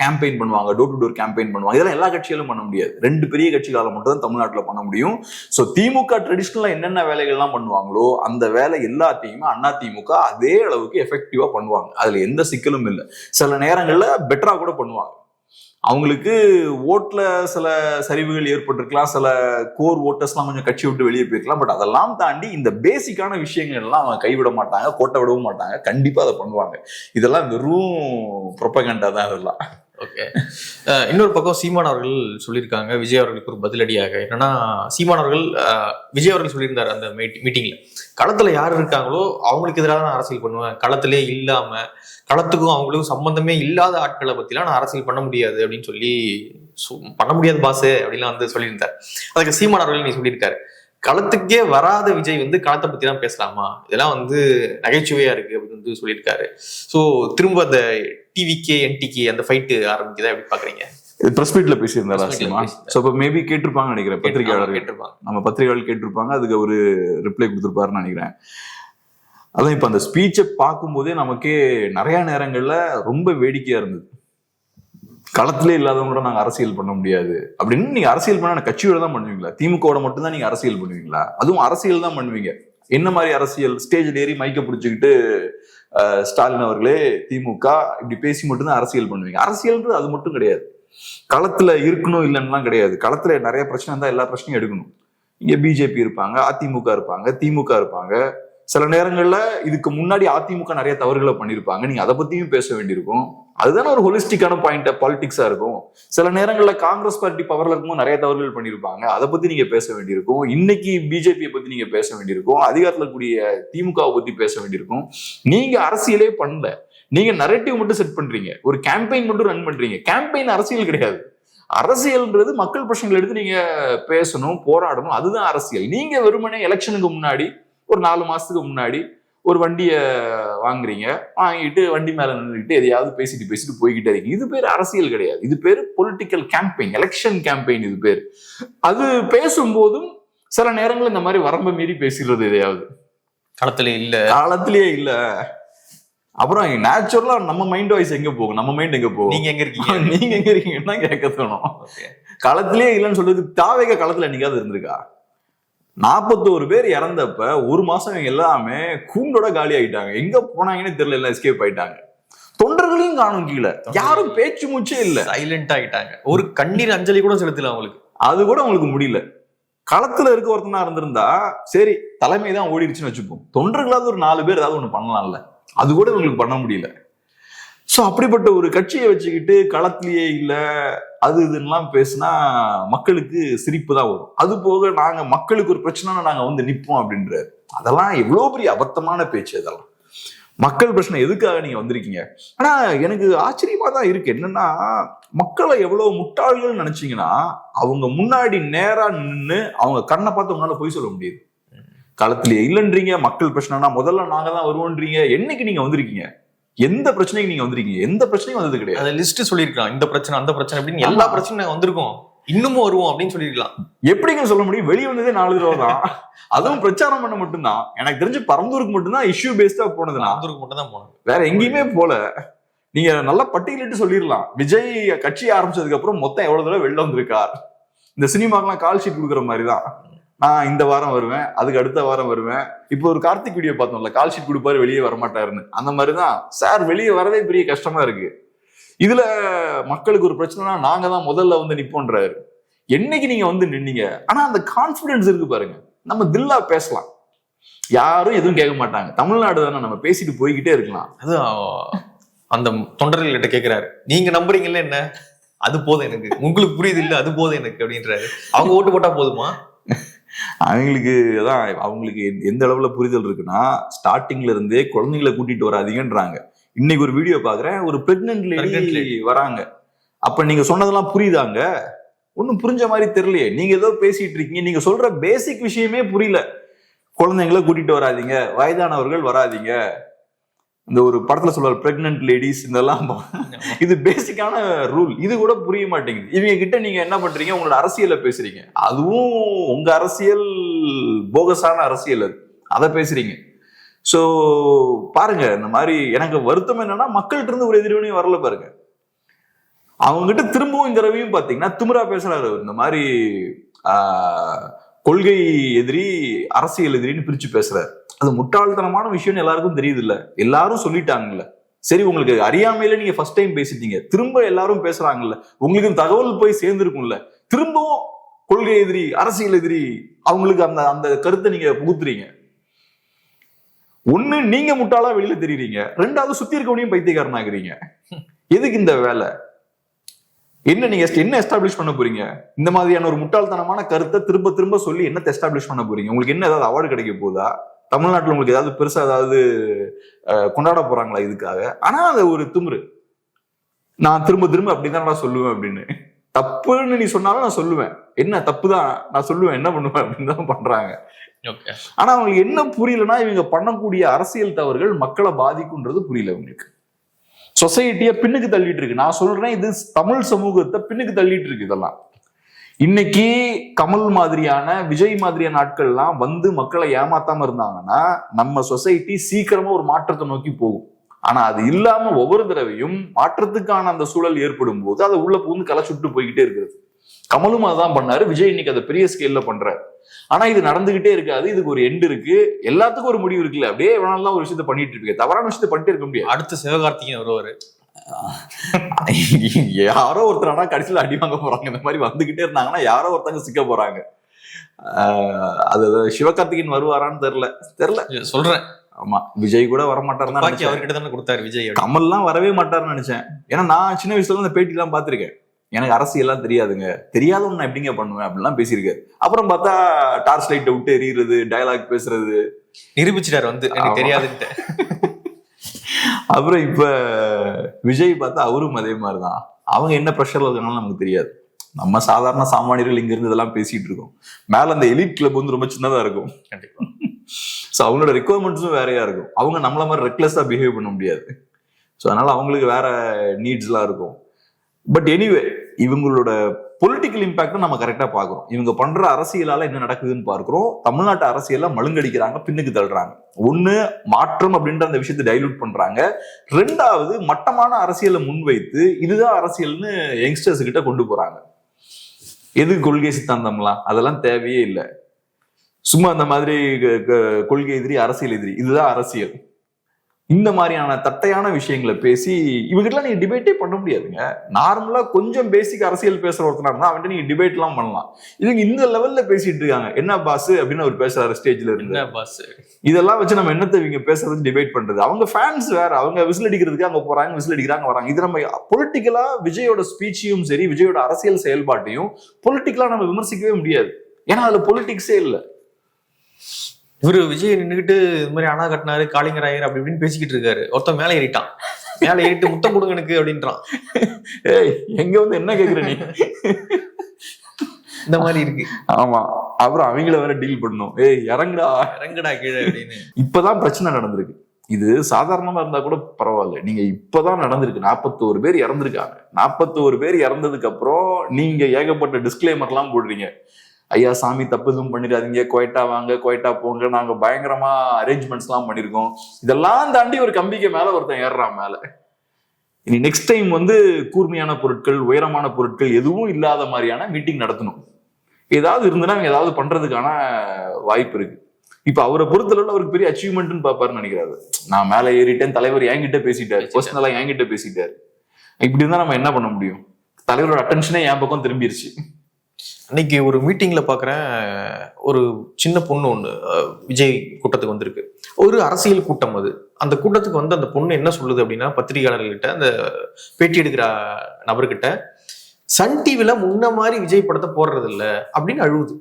கேம்பெயின் பண்ணுவாங்க, டோர் டு டோர் கேம்பெயின் பண்ணுவாங்க. இதெல்லாம் எல்லா கட்சிகளும் பண்ண முடியாது. 2 பெரிய கட்சிகளால மட்டும் தான் தமிழ்நாட்டில் பண்ண முடியும். ஸோ திமுக ட்ரெடிஷ்னலா என்னென்ன வேலைகள்லாம் பண்ணுவாங்களோ அந்த வேலை எல்லாத்தையுமே அதிமுக அதே அளவுக்கு எஃபெக்டிவா பண்ணுவாங்க. அதுல எந்த சிக்கலும் இல்லை. சில நேரங்கள்ல பெட்டரா கூட பண்ணுவாங்க. அவங்களுக்கு ஓட்ல சில சரிவுகள் ஏற்பட்டிருக்கலாம், சில கோர் ஓட்டர்ஸ்லாம் கொஞ்சம் கட்சி விட்டு வெளியே போயிருக்கலாம். பட் அதெல்லாம் தாண்டி இந்த பேசிக்கான விஷயங்கள் எல்லாம் அவங்க கைவிட மாட்டாங்க, கோட்டை விடவும் மாட்டாங்க. கண்டிப்பா அதை பண்ணுவாங்க. இதெல்லாம் வெறும் ப்ரொபகண்டா தான் இதெல்லாம். ஓகே. இன்னொரு பக்கம் சீமான் அவர்கள் சொல்லியிருக்காங்க விஜய் அவர்களுக்கு ஒரு பதிலடியாக. என்னன்னா சீமான் அவர்கள் விஜய் அவர்கள் சொல்லியிருந்தாரு அந்த மீட்டிங்ல, களத்துல யார் இருக்காங்களோ அவங்களுக்கு எதிராக நான் அரசியல் பண்ணுவேன், களத்திலே இல்லாம களத்துக்கும் அவங்களுக்கும் சம்பந்தமே இல்லாத ஆட்களை பத்திலாம் நான் அரசியல் பண்ண முடியாது அப்படின்னு சொல்லி பண்ண முடியாது பாசு அப்படின்லாம் வந்து சொல்லியிருந்தார். அதுக்கு சீமான் அவர்கள் நீ சொல்லியிருக்காரு, களத்துக்கே வராத விஜய் வந்து களத்தை பத்தி தான் பேசலாமா, இதெல்லாம் வந்து நகைச்சுவையா இருக்கு அப்படின்னு வந்து சொல்லியிருக்காரு. ஸோ திரும்ப அந்த டிவிகே என்டிகே அந்த ஃபைட்டு ஆரம்பிக்குதா எப்படி பாக்குறீங்க? பிரஸ் மீட்ல பேசியிருந்தாரா சீமான்? ஸோ இப்போ மேபி கேட்டிருப்பாங்கன்னு நினைக்கிறேன், பத்திரிகையாளர் கேட்டிருப்பாங்க, நம்ம பத்திரிகையாளர் கேட்டிருப்பாங்க, அதுக்கு ஒரு ரிப்ளை கொடுத்துருப்பாருன்னு நினைக்கிறேன். அதான் இப்ப அந்த ஸ்பீச்சை பார்க்கும்போதே நமக்கே நிறைய நேரங்கள்ல ரொம்ப வேடிக்கையா இருந்தது. களத்திலே இல்லாதவங்களோட நாங்க அரசியல் பண்ண முடியாது அப்படின்னு. நீங்க அரசியல் பண்ண கட்சியோட தான் பண்ணுவீங்களா? திமுகவோட மட்டும் தான் நீங்க அரசியல் பண்ணுவீங்களா? அதுவும் அரசியல் தான் பண்ணுவீங்க. என்ன மாதிரி அரசியல்? ஸ்டேஜ்ல ஏறி மைக்க பிடிச்சுக்கிட்டு ஸ்டாலின் அவர்களே திமுக இப்படி பேசி மட்டும்தான் அரசியல் பண்ணுவீங்க. அரசியல்ன்றது அது மட்டும் கிடையாது. களத்துல இருக்கணும் இல்லைன்னுலாம் கிடையாது. களத்துல நிறைய பிரச்சனை இருந்தா எல்லா பிரச்சனையும் எடுக்கணும். இங்க பிஜேபி இருப்பாங்க, அதிமுக இருப்பாங்க, திமுக இருப்பாங்க. சில நேரங்கள்ல இதுக்கு முன்னாடி அதிமுக நிறைய தவறுகளை பண்ணியிருப்பாங்க, நீங்க அதை பத்தியும் பேச வேண்டியிருக்கும். அதுதானே ஒரு ஹோலிஸ்டிக்கான பாயிண்ட் பாலிடிக்ஸா இருக்கும். சில நேரங்கள்ல காங்கிரஸ் பார்ட்டி பவர்ல இருக்கும்போது நிறைய தவறுகள் பண்ணியிருப்பாங்க, அதை பத்தி நீங்க பேச வேண்டியிருக்கும். இன்னைக்கு பிஜேபியை பத்தி நீங்க பேச வேண்டியிருக்கும், அதிகாரத்துல கூடிய திமுகவை பத்தி பேச வேண்டியிருக்கும். நீங்க அரசியலே பண்ணல, நீங்க நரேட்டிவ் மட்டும் செட் பண்றீங்க, ஒரு கேம்பெயின் மட்டும் ரன் பண்றீங்க. கேம்பெயின் அரசியல் கிடையாது. அரசியல்ன்றது மக்கள் பிரச்சனைகள் எடுத்து நீங்க பேசணும், போராடணும், அதுதான் அரசியல். நீங்க வெறுமனே எலெக்ஷனுக்கு முன்னாடி ஒரு 4 மாசத்துக்கு முன்னாடி ஒரு வண்டியை வாங்குறீங்க, வாங்கிட்டு வண்டி மேல நின்றுக்கிட்டு எதையாவது பேசிட்டு போய்கிட்டே இருக்கீங்க. இது பேர் அரசியல் கிடையாது. இது பேர் பொலிட்டிக்கல் கேம்பெயின், எலெக்ஷன் கேம்பெயின் இது பேர். அது பேசும்போதும் சில நேரங்கள் இந்த மாதிரி வரம்பை மீறி பேசிடுறது. எதையாவது களத்திலேயே இல்ல அப்புறம் நேச்சுரலா நம்ம மைண்ட் வாய்ஸ் எங்க போகும், நம்ம மைண்ட் எங்க போகும், நீங்க எங்க இருக்கீங்க, நீங்க எங்க இருக்கீங்கன்னா கேட்க தோணும். களத்திலே இல்லைன்னு சொல்றதுக்கு தாவேக களத்துல என்னைக்காவது இருந்திருக்கா? 41 பேர் இறந்தப்ப ஒரு மாசம் எல்லாமே கூண்டோட காலி ஆயிட்டாங்க. எங்க போனாங்கன்னு தெரியல, எல்லாம் எஸ்கேப் ஆயிட்டாங்க. தொண்டர்களையும் காணும், கீழே யாரும் பேச்சு மூச்சே இல்ல, சைலண்ட் ஆயிட்டாங்க. ஒரு கண்ணீர் அஞ்சலி கூட செலுத்தல அவங்களுக்கு, அது கூட அவங்களுக்கு முடியல. களத்துல இருக்க ஒருத்தனா இருந்திருந்தா சரி, தலைமை தான் ஓடிடுச்சுன்னு வச்சுப்போம், தொண்டர்களாவது ஒரு 4 பேர் ஏதாவது ஒண்ணு பண்ணலாம்ல, அது கூட இவங்களுக்கு பண்ண முடியல. சோ அப்படிப்பட்ட ஒரு கட்சியை வச்சுக்கிட்டு களத்திலேயே இல்ல அது இதுலாம் பேசினா மக்களுக்கு சிரிப்பு தான் வரும். அது போக நாங்க மக்களுக்கு ஒரு பிரச்சனைனா நாங்க வந்து நிப்போம் அப்படின்றாரு. அதெல்லாம் எவ்வளவு பெரிய அபத்தமான பேச்சு. அதெல்லாம் மக்கள் பிரச்சனை எதுக்காக நீங்க வந்திருக்கீங்க? ஆனா எனக்கு ஆச்சரியமா தான் இருக்கு. என்னன்னா, மக்களை எவ்வளவு முட்டாள்கள் நினைச்சீங்கன்னா அவங்க முன்னாடி நேரா நின்று அவங்க கண்ணை பார்த்து உங்களால போய் சொல்ல முடியுது. களத்திலேயே இல்லைன்றீங்க, மக்கள் பிரச்சனைனா முதல்ல நாங்க தான் வருவோன்றீங்க. என்னைக்கு நீங்க வந்திருக்கீங்க? எந்த பிரச்சனைக்கு நீங்க வந்திருக்கீங்க? எந்த பிரச்சனையும் வந்தது கிடையாது. அந்த லிஸ்ட் சொல்லிருக்கலாம், இந்த பிரச்சனை அந்த பிரச்சனை அப்படின்னு எல்லா பிரச்சனையும் வந்திருக்கோம், இன்னமும் வருவோம் அப்படின்னு சொல்லிருக்கலாம். எப்படிங்க சொல்ல முடியும்? வெளியே வந்ததே 4 தடவை தான், அதுவும் பிரச்சாரம் பண்ண மட்டும்தான். எனக்கு தெரிஞ்சு பரந்தூருக்கு மட்டும்தான் இஷ்யூ பேஸ்டா போனது, பரந்தூருக்கு மட்டும் தான் போனது, வேற எங்கேயுமே போல. நீங்க நல்லா பட்டியலிட்டு சொல்லிடலாம். விஜய் கட்சி ஆரம்பிச்சதுக்கு அப்புறம் மொத்தம் எவ்வளவு தடவை வெளில வந்திருக்கார். இந்த சினிமாக்கெல்லாம் கால் ஷீட் கொடுக்குற மாதிரி தான். நான் இந்த வாரம் வருவேன், அதுக்கு அடுத்த வாரம் வருவேன். இப்போ ஒரு கார்த்திக் வீடியோ பார்த்தோம்ல, கால் ஷீட் கொடுப்பாரு வெளியே வரமாட்டாருன்னு. அந்த மாதிரிதான் சார் வெளியே வரவே பெரிய கஷ்டமா இருக்கு. இதுல மக்களுக்கு ஒரு பிரச்சனைனா நாங்க தான் முதல்ல வந்து நிப்போன்றாரு. என்னைக்கு நீங்க வந்து நின்னீங்க? ஆனா அந்த கான்பிடன்ஸ் இருக்கு பாருங்க, நம்ம தில்லா பேசலாம், யாரும் எதுவும் கேட்க மாட்டாங்க. தமிழ்நாடு தானே, நம்ம பேசிட்டு போய்கிட்டே இருக்கலாம். அது அந்த தொண்டர்கள்கிட்ட கேட்கிறாரு, நீங்க நம்புறீங்கல்ல என்ன, அது போதும் எனக்கு, உங்களுக்கு புரியுது இல்ல அது போதும் எனக்கு அப்படின்றாரு. அவங்க ஓட்டு போட்டா போதுமா? அவங்களுக்கு அதான், அவங்களுக்கு எந்த அளவுல புரிதல் இருக்குன்னா, ஸ்டார்டிங்ல இருந்தே குழந்தைங்களை கூட்டிட்டு வராதீங்கன்றாங்க. இன்னைக்கு ஒரு வீடியோ பாக்குறேன், ஒரு பிரெக்னன்ட் லேடி வராங்க. அப்ப நீங்க சொன்னதெல்லாம் புரியுதாங்க? ஒன்னும் புரிஞ்ச மாதிரி தெரியலையே. நீங்க ஏதோ பேசிட்டு இருக்கீங்க, நீங்க சொல்ற பேசிக் விஷயமே புரியல. குழந்தைங்களை கூட்டிட்டு வராதீங்க, வயதானவர்கள் வராதீங்க, இந்த ஒரு படத்துல சொல்வார் பிரெக்னன்ட் லேடிஸ், இதெல்லாம் இது பேசிக்கான ரூல். இது கூட புரிய மாட்டேங்குது. இவங்க கிட்ட நீங்க என்ன பண்றீங்க? உங்களோட அரசியலை பேசுறீங்க, அதுவும் உங்க அரசியல் போகஸான அரசியல், அது அதை பேசுறீங்க. சோ பாருங்க, இந்த மாதிரி எனக்கு வருத்தம் என்னன்னா, மக்கள்கிட்ட இருந்து ஒரு எதிர்வினையும் வரல பாருங்க. அவங்க கிட்ட திரும்பவும் இந்த தடவையும் பாத்தீங்கன்னா திமிரா பேசுறாரு. இந்த மாதிரி கொள்கை எதிரி அரசியல் எதிரின்னு பிரிச்சு பேசுறாரு. அது முட்டாள்தனமான விஷயம் எல்லாருக்கும் தெரியுது இல்ல, எல்லாரும் சொல்லிட்டாங்கல்ல. சரி, உங்களுக்கு அறியாமையில நீங்க ஃபர்ஸ்ட் டைம் பேசிட்டீங்க, திரும்ப எல்லாரும் பேசுறாங்கல்ல, உங்களுக்கு தகவல் போய் சேர்ந்துருக்கும்ல, திரும்பவும் கொள்கை எதிரி அரசியல் எதிரி அவங்களுக்கு அந்த அந்த கருத்தை நீங்க புகுத்துறீங்க. ஒண்ணு, நீங்க முட்டாளா வெளியில தெரியுறீங்க, ரெண்டாவது சுத்தி இருக்கவனையும் பைத்தியக்காரன் ஆகுறீங்க. எதுக்கு இந்த வேலை? என்ன நீங்க என்ன எஸ்டாப்ளிஷ் பண்ண போறீங்க? இந்த மாதிரியான ஒரு முட்டாள்தனமான கருத்தை திரும்ப திரும்ப சொல்லி என்ன எஸ்டாப்ளிஷ் பண்ண போறீங்க? உங்களுக்கு என்ன ஏதாவது அவார்டு கிடைக்க போதா? தமிழ்நாட்டுல உங்களுக்கு ஏதாவது பெருசா ஏதாவது கொண்டாட போறாங்களா இதுக்காக? ஆனா அது ஒரு திமிரு. நான் திரும்ப திரும்ப அப்படிதான் நான் சொல்லுவேன் அப்படின்னு. தப்புன்னு நீ சொன்னாலும் நான் சொல்லுவேன், என்ன தப்புதான் நான் சொல்லுவேன், என்ன பண்ணுவேன் அப்படின்னு தான் பண்றாங்க. ஆனா அவங்களுக்கு என்ன புரியலன்னா, இவங்க பண்ணக்கூடிய அரசியல் தவறுகள் மக்களை பாதிக்கும்ன்றது புரியல அவங்களுக்கு. சொசைட்டிய பின்னுக்கு தள்ளிட்டு இருக்கு. நான் சொல்றேன், இது தமிழ் சமூகத்தை பின்னுக்கு தள்ளிட்டு இருக்கு. இதெல்லாம் இன்னைக்கு கமல் மாதிரியான விஜய் மாதிரியான ஆட்கள்லாம் வந்து மக்களை ஏமாத்தாம இருந்தாங்கன்னா நம்ம சொசைட்டி சீக்கிரமா ஒரு மாற்றத்தை நோக்கி போகும். ஆனா அது இல்லாம ஒவ்வொரு தடவையும் மாற்றத்துக்கான அந்த சூழல் ஏற்படும் போது அதை உள்ள புகுந்து களை சுட்டு போய்கிட்டே இருக்கிறது. கமலும் அதான் பண்ணாரு, விஜய் இன்னைக்கு அதை பெரிய ஸ்கேல்ல பண்றாரு. ஆனா இது நடந்துகிட்டே இருக்காது, இதுக்கு ஒரு எண்டு இருக்கு, எல்லாத்துக்கும் ஒரு முடிவு இருக்குல்ல. அப்படியே எவனாலாம் ஒரு விஷயத்த பண்ணிட்டு இருக்கு, தவறான விஷயத்த பண்ணிட்டு இருக்க முடியாது. அடுத்து சிவகார்த்திகேயன் வருவாரு, யாரோ ஒருத்தர் ஆனா கடைசியில அடி வாங்க போறாங்க. இந்த மாதிரி வந்துகிட்டே இருந்தாங்கன்னா யாரோ ஒருத்தங்க சிக்க போறாங்க. அது சிவகார்த்திகேயன் வருவாரான்னு தெரியல சொல்றேன். ஆமா, விஜய் கூட வரமாட்டாருன்னு அவர்கிட்ட தானே கொடுத்தாரு விஜய். கமல்லாம் வரவே மாட்டாருன்னு நினைச்சேன். ஏன்னா நான் சின்ன வயசுல இந்த பேட்டி எல்லாம் பாத்திருக்கேன். எனக்கு அரசியல்லாம் தெரியாதுங்க, தெரியாதவன் நான் எப்படிங்க பண்ணுவேன் அப்படிலாம் பேசியிருக்காரு. அப்புறம் பார்த்தா டார்ச் லைட்டை விட்டு எறிகிறது, டயலாக் பேசுறது நிரூபிச்சிட்டாரு வந்து எனக்கு தெரியாதுன்ட்டு. அப்புறம் இப்ப விஜய் பார்த்தா அவரும் அதே மாதிரிதான். அவங்க என்ன ப்ரெஷர்ல இருக்காங்கன்னு நமக்கு தெரியாது. நம்ம சாதாரண சாமானியர்கள் இங்க இருந்து இதெல்லாம் பேசிட்டு இருக்கோம். மேல அந்த எலிட் கிளப் வந்து ரொம்ப சின்னதா இருக்கும். கண்டிப்பா. ஸோ அவங்களோட ரெக்குவயர்மெண்ட்ஸும் வேறையா இருக்கும். அவங்க நம்மள மாதிரி ரெக்லெஸ்ஸா பிஹேவ் பண்ண முடியாது. ஸோ அதனால அவங்களுக்கு வேற நீட்ஸ் எல்லாம் இருக்கும். பட் எனிவே, இவங்களோட பொலிட்டிக்கல் இம்பாக்ட் நம்ம கரெக்டா பாக்குறோம். இவங்க பண்ற அரசியலால என்ன நடக்குதுன்னு பார்க்கிறோம். தமிழ்நாட்டு அரசியல மழுங்கடிக்கிறாங்க, பின்னுக்கு தள்ளுறாங்க. ஒண்ணு, மாற்றம் அப்படின்ற அந்த விஷயத்தை டைலூட் பண்றாங்க. ரெண்டாவது, மட்டமான அரசியலை முன்வைத்து இதுதான் அரசியல்னு யங்ஸ்டர்ஸ் கிட்ட கொண்டு போறாங்க. எது கொள்கை சித்தாந்தம்லாம் அதெல்லாம் தேவையே இல்லை. சும்மா அந்த மாதிரி கொள்கை எதிரி, அரசியல் எதிரி, இதுதான் அரசியல். இந்த மாதிரியான தட்டையான விஷயங்களை பேசி இவங்ககிட்டலாம் நீங்க டிபேட்டே பண்ண முடியாதுங்க. நார்மலா கொஞ்சம் பேசிக் அரசியல் பேசுற ஒருத்தனா இருந்தா அவன்கிட்ட நீங்க டிபேட் எல்லாம் பண்ணலாம். இவங்க இந்த லெவல்ல பேசிட்டு இருக்காங்க. என்ன பாஸ் அப்படின்னு அவர் பேசுறாரு ஸ்டேஜ்ல இருந்து. இதெல்லாம் வச்சு நம்ம என்னத்தை இவங்க பேசுறது டிபேட் பண்றது? அவங்க ஃபேன்ஸ் வேற, அவங்க விசில் அடிக்கிறதுக்கு அங்க போறாங்க, விசில் அடிக்கிறாங்க, வராங்க. இது நம்ம பொலிட்டிக்கலா விஜயோட ஸ்பீச்சையும் சரி, விஜயோட அரசியல் செயல்பாட்டையும் பொலிட்டிக்கலா நம்ம விமர்சிக்கவே முடியாது. ஏன்னா அதுல பொலிட்டிக்ஸே இல்லை. இவரு விஜய் நின்றுகிட்டு இது மாதிரி அணா கட்டினாரு, காளிங்கராயர் அப்படி இப்படின்னு பேசிக்கிட்டு இருக்காரு. ஒருத்தன் மேல ஏறிட்டான், மேல ஏறிட்டு முத்தம் கொடுங்க எனக்கு அப்படின்றான். ஏய், எங்க வந்து என்ன கேக்குற நீ? இந்த மாதிரி இருக்கு. ஆமா, அப்புறம் அவங்கள வேற டீல் பண்ணும். ஏய் இறங்குடா இறங்குடா கீழே அப்படின்னு. இப்பதான் பிரச்சனை நடந்திருக்கு. இது சாதாரணமா இருந்தா கூட பரவாயில்ல. நீங்க இப்பதான் நடந்திருக்கு. 41 பேர் இறந்திருக்காங்க. 41 பேர் இறந்ததுக்கு அப்புறம் நீங்க ஏகப்பட்ட டிஸ்கிளைமர் எல்லாம் போடுறீங்க. ஐயா சாமி தப்பு எதுவும் பண்ணிடாதீங்க, குவைட்டா வாங்க, குவைட்டா போங்க, நாங்க பயங்கரமா அரேஞ்ச்மெண்ட்ஸ் எல்லாம் பண்ணிருக்கோம். இதெல்லாம் தாண்டி ஒரு கம்பிக்கு மேல ஒருத்தன் ஏறுறான் மேல. இனி நெக்ஸ்ட் டைம் வந்து கூர்மையான பொருட்கள், உயரமான பொருட்கள் எதுவும் இல்லாத மாதிரியான மீட்டிங் நடத்தணும். ஏதாவது இருந்துன்னா அவங்க ஏதாவது பண்றதுக்கான வாய்ப்பு இருக்கு. இப்ப அவரை பொறுத்தளவுல அவருக்கு பெரிய அச்சீவ்மெண்ட்னு பாப்பாருன்னு நினைக்கிறாரு. நான் மேல ஏறிட்டேன், தலைவர் என்கிட்ட பேசிட்டாரு, பர்சனலா என்கிட்ட பேசிட்டாரு. இப்படி இருந்தா நம்ம என்ன பண்ண முடியும்? தலைவரோட அட்டென்ஷனே என் பக்கம் திரும்பிடுச்சு. அன்னைக்கு ஒரு மீட்டிங்ல பாக்குறேன், ஒரு சின்ன பொண்ணு ஒண்ணு விஜய் கூட்டத்துக்கு வந்திருக்கு. ஒரு அரசியல் கூட்டம் அது. அந்த கூட்டத்துக்கு வந்து அந்த பொண்ணு என்ன சொல்லுது அப்படின்னா, பத்திரிகையாளர்கிட்ட, அந்த பேட்டி எடுக்கிற நபர்கிட்ட, சன் டிவில முன்ன மாதிரி விஜய் படத்தை போடுறது இல்ல அப்படின்னு அழுவுது.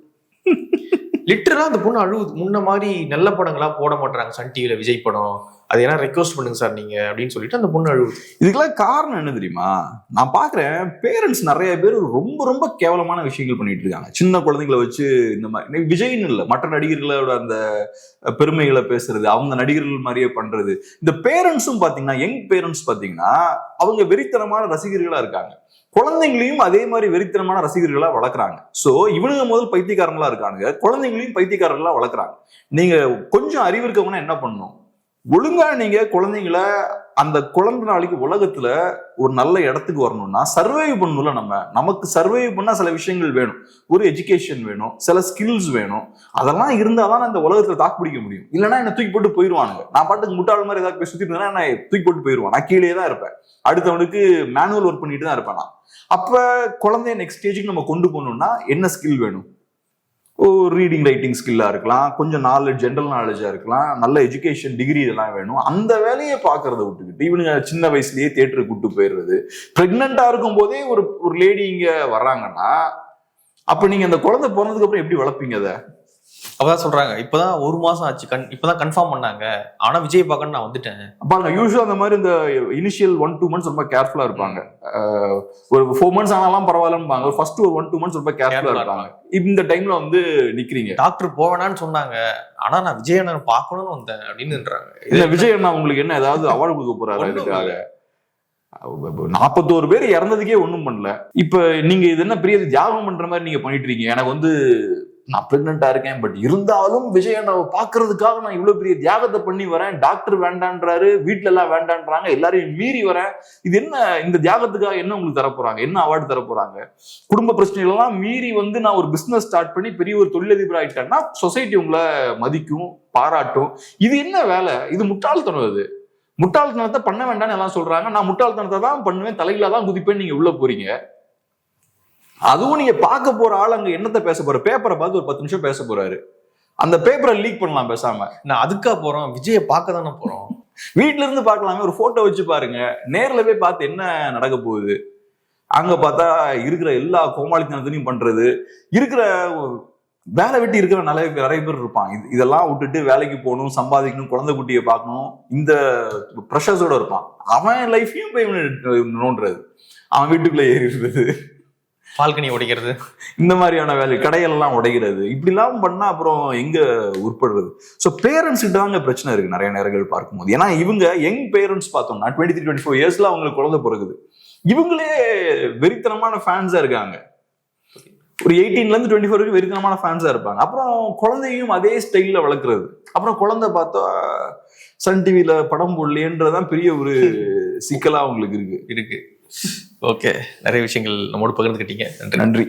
லிட்டரலா அந்த பொண்ணு அழுவுது. முன்ன மாதிரி நல்ல படங்களா போட மாட்டாங்க சன் டிவில விஜய் படம், அது ஏன்னா ரெக்வஸ்ட் பண்ணுங்க சார் நீங்க அப்படின்னு சொல்லிட்டு அந்த பொண்ணு அழுவுது. இதுக்கெல்லாம் காரணம் என்ன தெரியுமா? நான் பாக்குறேன் பேரண்ட்ஸ் நிறைய பேர் ரொம்ப ரொம்ப கேவலமான விஷயங்கள் பண்ணிட்டு இருக்காங்க. சின்ன குழந்தைங்களை வச்சு இந்த மாதிரி, விஜய்னு இல்லை, மற்ற நடிகர்களோட அந்த பெருமைகளை பேசுறது, அவங்க நடிகர்கள் மாதிரியே பண்றது. இந்த பேரண்ட்ஸும் பாத்தீங்கன்னா, யங் பேரண்ட்ஸ் பாத்தீங்கன்னா அவங்க வெறித்தனமான ரசிகர்களா இருக்காங்க. குழந்தைங்களையும் அதே மாதிரி வெறித்தனமான ரசிகர்களா வளர்க்குறாங்க. சோ இவனுங்க முதல் பைத்தியக்காரங்களா இருக்கானுங்க, குழந்தைங்களையும் பைத்தியக்காரர்களா வளர்க்குறாங்க. நீங்க கொஞ்சம் அறிவு இருக்கவங்கன்னா என்ன பண்ணணும்? ஒழுங்கா நீங்க குழந்தைங்கள அந்த குழந்தை நாளைக்கு உலகத்துல ஒரு நல்ல இடத்துக்கு வரணும்னா சர்வைவ் பண்ணணும்ல. நமக்கு சர்வைவ் பண்ணா சில விஷயங்கள் வேணும். ஒரு எஜுகேஷன் வேணும், சில ஸ்கில்ஸ் வேணும். அதெல்லாம் இருந்தாதான் இந்த உலகத்துல தாக்கு பிடிக்க முடியும். இல்லைன்னா என்ன தூக்கி போட்டு போயிருவானுங்க. நான் பாட்டுக்கு முட்டாள் மாதிரி ஏதாவது போய் சுத்திட்டு இருந்தா நான் தூக்கி போட்டு போயிருவான். நான் கீழே தான் இருப்பேன், அடுத்தவனுக்கு மேனுவல் ஒர்க் பண்ணிட்டு தான் இருப்பேன் நான். அப்ப குழந்தைய நெக்ஸ்ட் ஸ்டேஜுக்கு நம்ம கொண்டு போகணும்னா என்ன ஸ்கில் வேணும்? ரீடிங் ரைட்டிங் ஸ்கில்லா இருக்கலாம், கொஞ்சம் நாலேஜ், ஜென்ரல் நாலேஜா இருக்கலாம், நல்ல எஜுகேஷன் டிகிரி இதெல்லாம் வேணும். அந்த வேலையை பாக்குறத விட்டுக்கிட்டு இவனுங்க சின்ன வயசுலயே தியேட்டருக்கு கூட்டு போயிடுறது. பிரெக்னெண்டா இருக்கும் போதே ஒரு லேடி இங்க வர்றாங்கன்னா அப்ப நீங்க அந்த குழந்தை பிறந்ததுக்கு அப்புறம் எப்படி வளர்ப்பீங்க? அதை அப்பதான் சொல்றாங்க, இப்பதான் 1 மாசம் ஆச்சு, இப்பதான் கன்ஃபார்ம் பண்ணாங்க, ஆனா விஜய் பார்க்கணும் நான் வந்துட்டேன். பாருங்க, யூஸ்வலா அந்த மாதிரி இந்த இனிஷியல் 1-2 months ரொம்ப கேர்ஃபுல்லா இருப்பாங்க. ஒரு 4 months ஆனாலும் பரவாயில்லன்னு ஃபர்ஸ்ட் ஒரு 1-2 months ரொம்ப கேர்ஃபுல்லா இருப்பாங்க. இந்த டைம்ல வந்து நிக்கிறீங்க. டாக்டர் போவேனான்னு சொன்னாங்க, ஆனா நான் விஜய் அண்ணன் பார்க்கணும்னு வந்தேன் அப்படின்னுன்றாங்க. இல்ல விஜய் அண்ணா உங்களுக்கு என்ன ஏதாவது அவார்டு கொடுக்க போறாரு இதுக்காக? 41 பேர் இறந்ததுக்கே ஒண்ணும் பண்ணல. இப்ப நீங்க இது என்ன பெரிய தியாகம் பண்ற மாதிரி நீங்க பண்ணிட்டு இருக்கீங்க. எனக்கு வந்து நான் பிரெக்னெண்டா இருக்கேன், பட் இருந்தாலும் விஜய் அண்ணாவை பாக்குறதுக்காக நான் இவ்வளவு பெரிய தியாகத்தை பண்ணி வரேன். டாக்டர் வேண்டான்றாரு, வீட்டுல எல்லாம் வேண்டான்றாங்க, எல்லாரையும் மீறி வரேன். இது என்ன? இந்த தியாகத்துக்காக என்ன உங்களுக்கு தரப்போறாங்க? என்ன அவார்டு தரப்போறாங்க? குடும்ப பிரச்சனைகளெல்லாம் மீறி வந்து நான் ஒரு பிசினஸ் ஸ்டார்ட் பண்ணி பெரிய ஒரு தொழிலதிபர் ஆயிட்டேன்னா சொசைட்டி உங்களை மதிக்கும், பாராட்டும். இது என்ன வேலை? இது முட்டாள்தனம். இது முட்டாள்தனத்தை பண்ண வேண்டாம்னு எல்லாம் சொல்றாங்க. நான் முட்டாள்தனத்தை தான் பண்ணுவேன், தலையில தான் குதிப்பேன். நீங்க உள்ள போறீங்க. அதுவும் நீங்க பார்க்க போற ஆள் அங்க என்னத்தை பேச போற? பேப்பரை பார்த்து ஒரு 10 நிமிஷம் பேச போறாரு. அந்த பேப்பரை லீக் பண்ணலாம் பேசாம. நான் அதுக்கா போறோம், விஜயை பார்க்க தானே போறோம். வீட்டுல இருந்து பார்க்கலாமே, ஒரு போட்டோ வச்சு பாருங்க. நேர்ல போய் பார்த்து என்ன நடக்க போகுது? அங்க பார்த்தா இருக்கிற எல்லா கோமாளித்தனத்தையும் பண்றது, இருக்கிற வேலை வெட்டி இருக்கிற நிறைய பேர் இருப்பான். இதெல்லாம் விட்டுட்டு வேலைக்கு போகணும், சம்பாதிக்கணும், குழந்தை குட்டியை பார்க்கணும், இந்த ப்ரெஷர்ஸோட இருப்பான். அவன் லைஃபையும் போய் நோண்டுறது, அவன் வீட்டுக்குள்ள ஏறிடுறது, பால்கனி உடைக்கிறது, இந்த மாதிரியான வேலை, கடையெல்லாம் உடைக்கிறது. இப்படிலாம் பண்ணா அப்புறம் எங்க உட்படுறது? ஸோ பேரண்ட்ஸ் கிட்ட தாங்க பிரச்சனை இருக்கு நிறைய நேரங்கள் பார்க்கும்போது. ஏன்னா இவங்க யங் பேரண்ட்ஸ் பார்த்தோம்னா 23-24 இயர்ஸ்ல அவங்களுக்கு குழந்தை பிறகுது. இவங்களே வெறித்தனமான ஃபேன்ஸா இருக்காங்க. ஒரு 18ல இருந்து 24 வரைக்கும் வெறித்தனமான ஃபேன்ஸா இருப்பாங்க. அப்புறம் குழந்தையும் அதே ஸ்டைல்ல வளர்க்குறது. அப்புறம் குழந்தை பார்த்தா சன் டிவில படம் போடலேன்றதான் பெரிய ஒரு சிக்கலா அவங்களுக்கு இருக்கு. ஓகே, நிறைய விஷயங்கள் நம்மோடு பகிர்ந்துக்கிட்டீங்க. நன்றி.